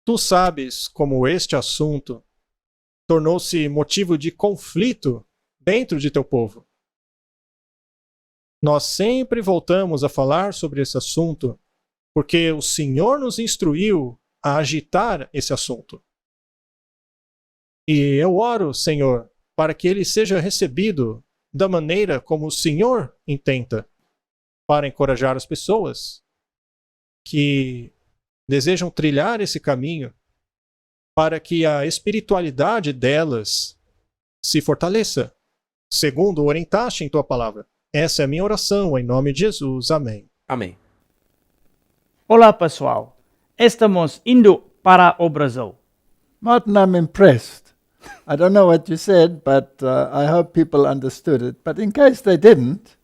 Tu sabes como este assunto tornou-se motivo de conflito dentro de Teu povo. Nós sempre voltamos a falar sobre esse assunto porque o Senhor nos instruiu a agitar esse assunto. E eu oro, Senhor, para que ele seja recebido da maneira como o Senhor intenta, para encorajar as pessoas que desejam trilhar esse caminho, para que a espiritualidade delas se fortaleça, segundo orientaste em tua palavra. Essa é a minha oração, em nome de Jesus. Amém. Amém. Olá, pessoal. Estamos indo para o Brasil. Martin, I'm impressed. I don't know what you said, but I hope people understood it. But in case they didn't,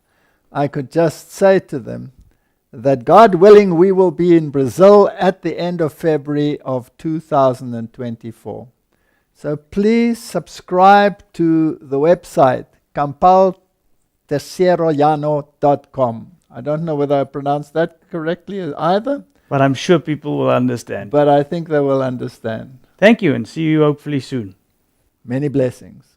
I could just say to them that God willing, we will be in Brazil at the end of February of 2024. So please subscribe to the website, campaltercierollano.com. I don't know whether I pronounced that correctly either, But I'm sure people will understand. but I think they will understand. Thank you and see you hopefully soon. Many blessings.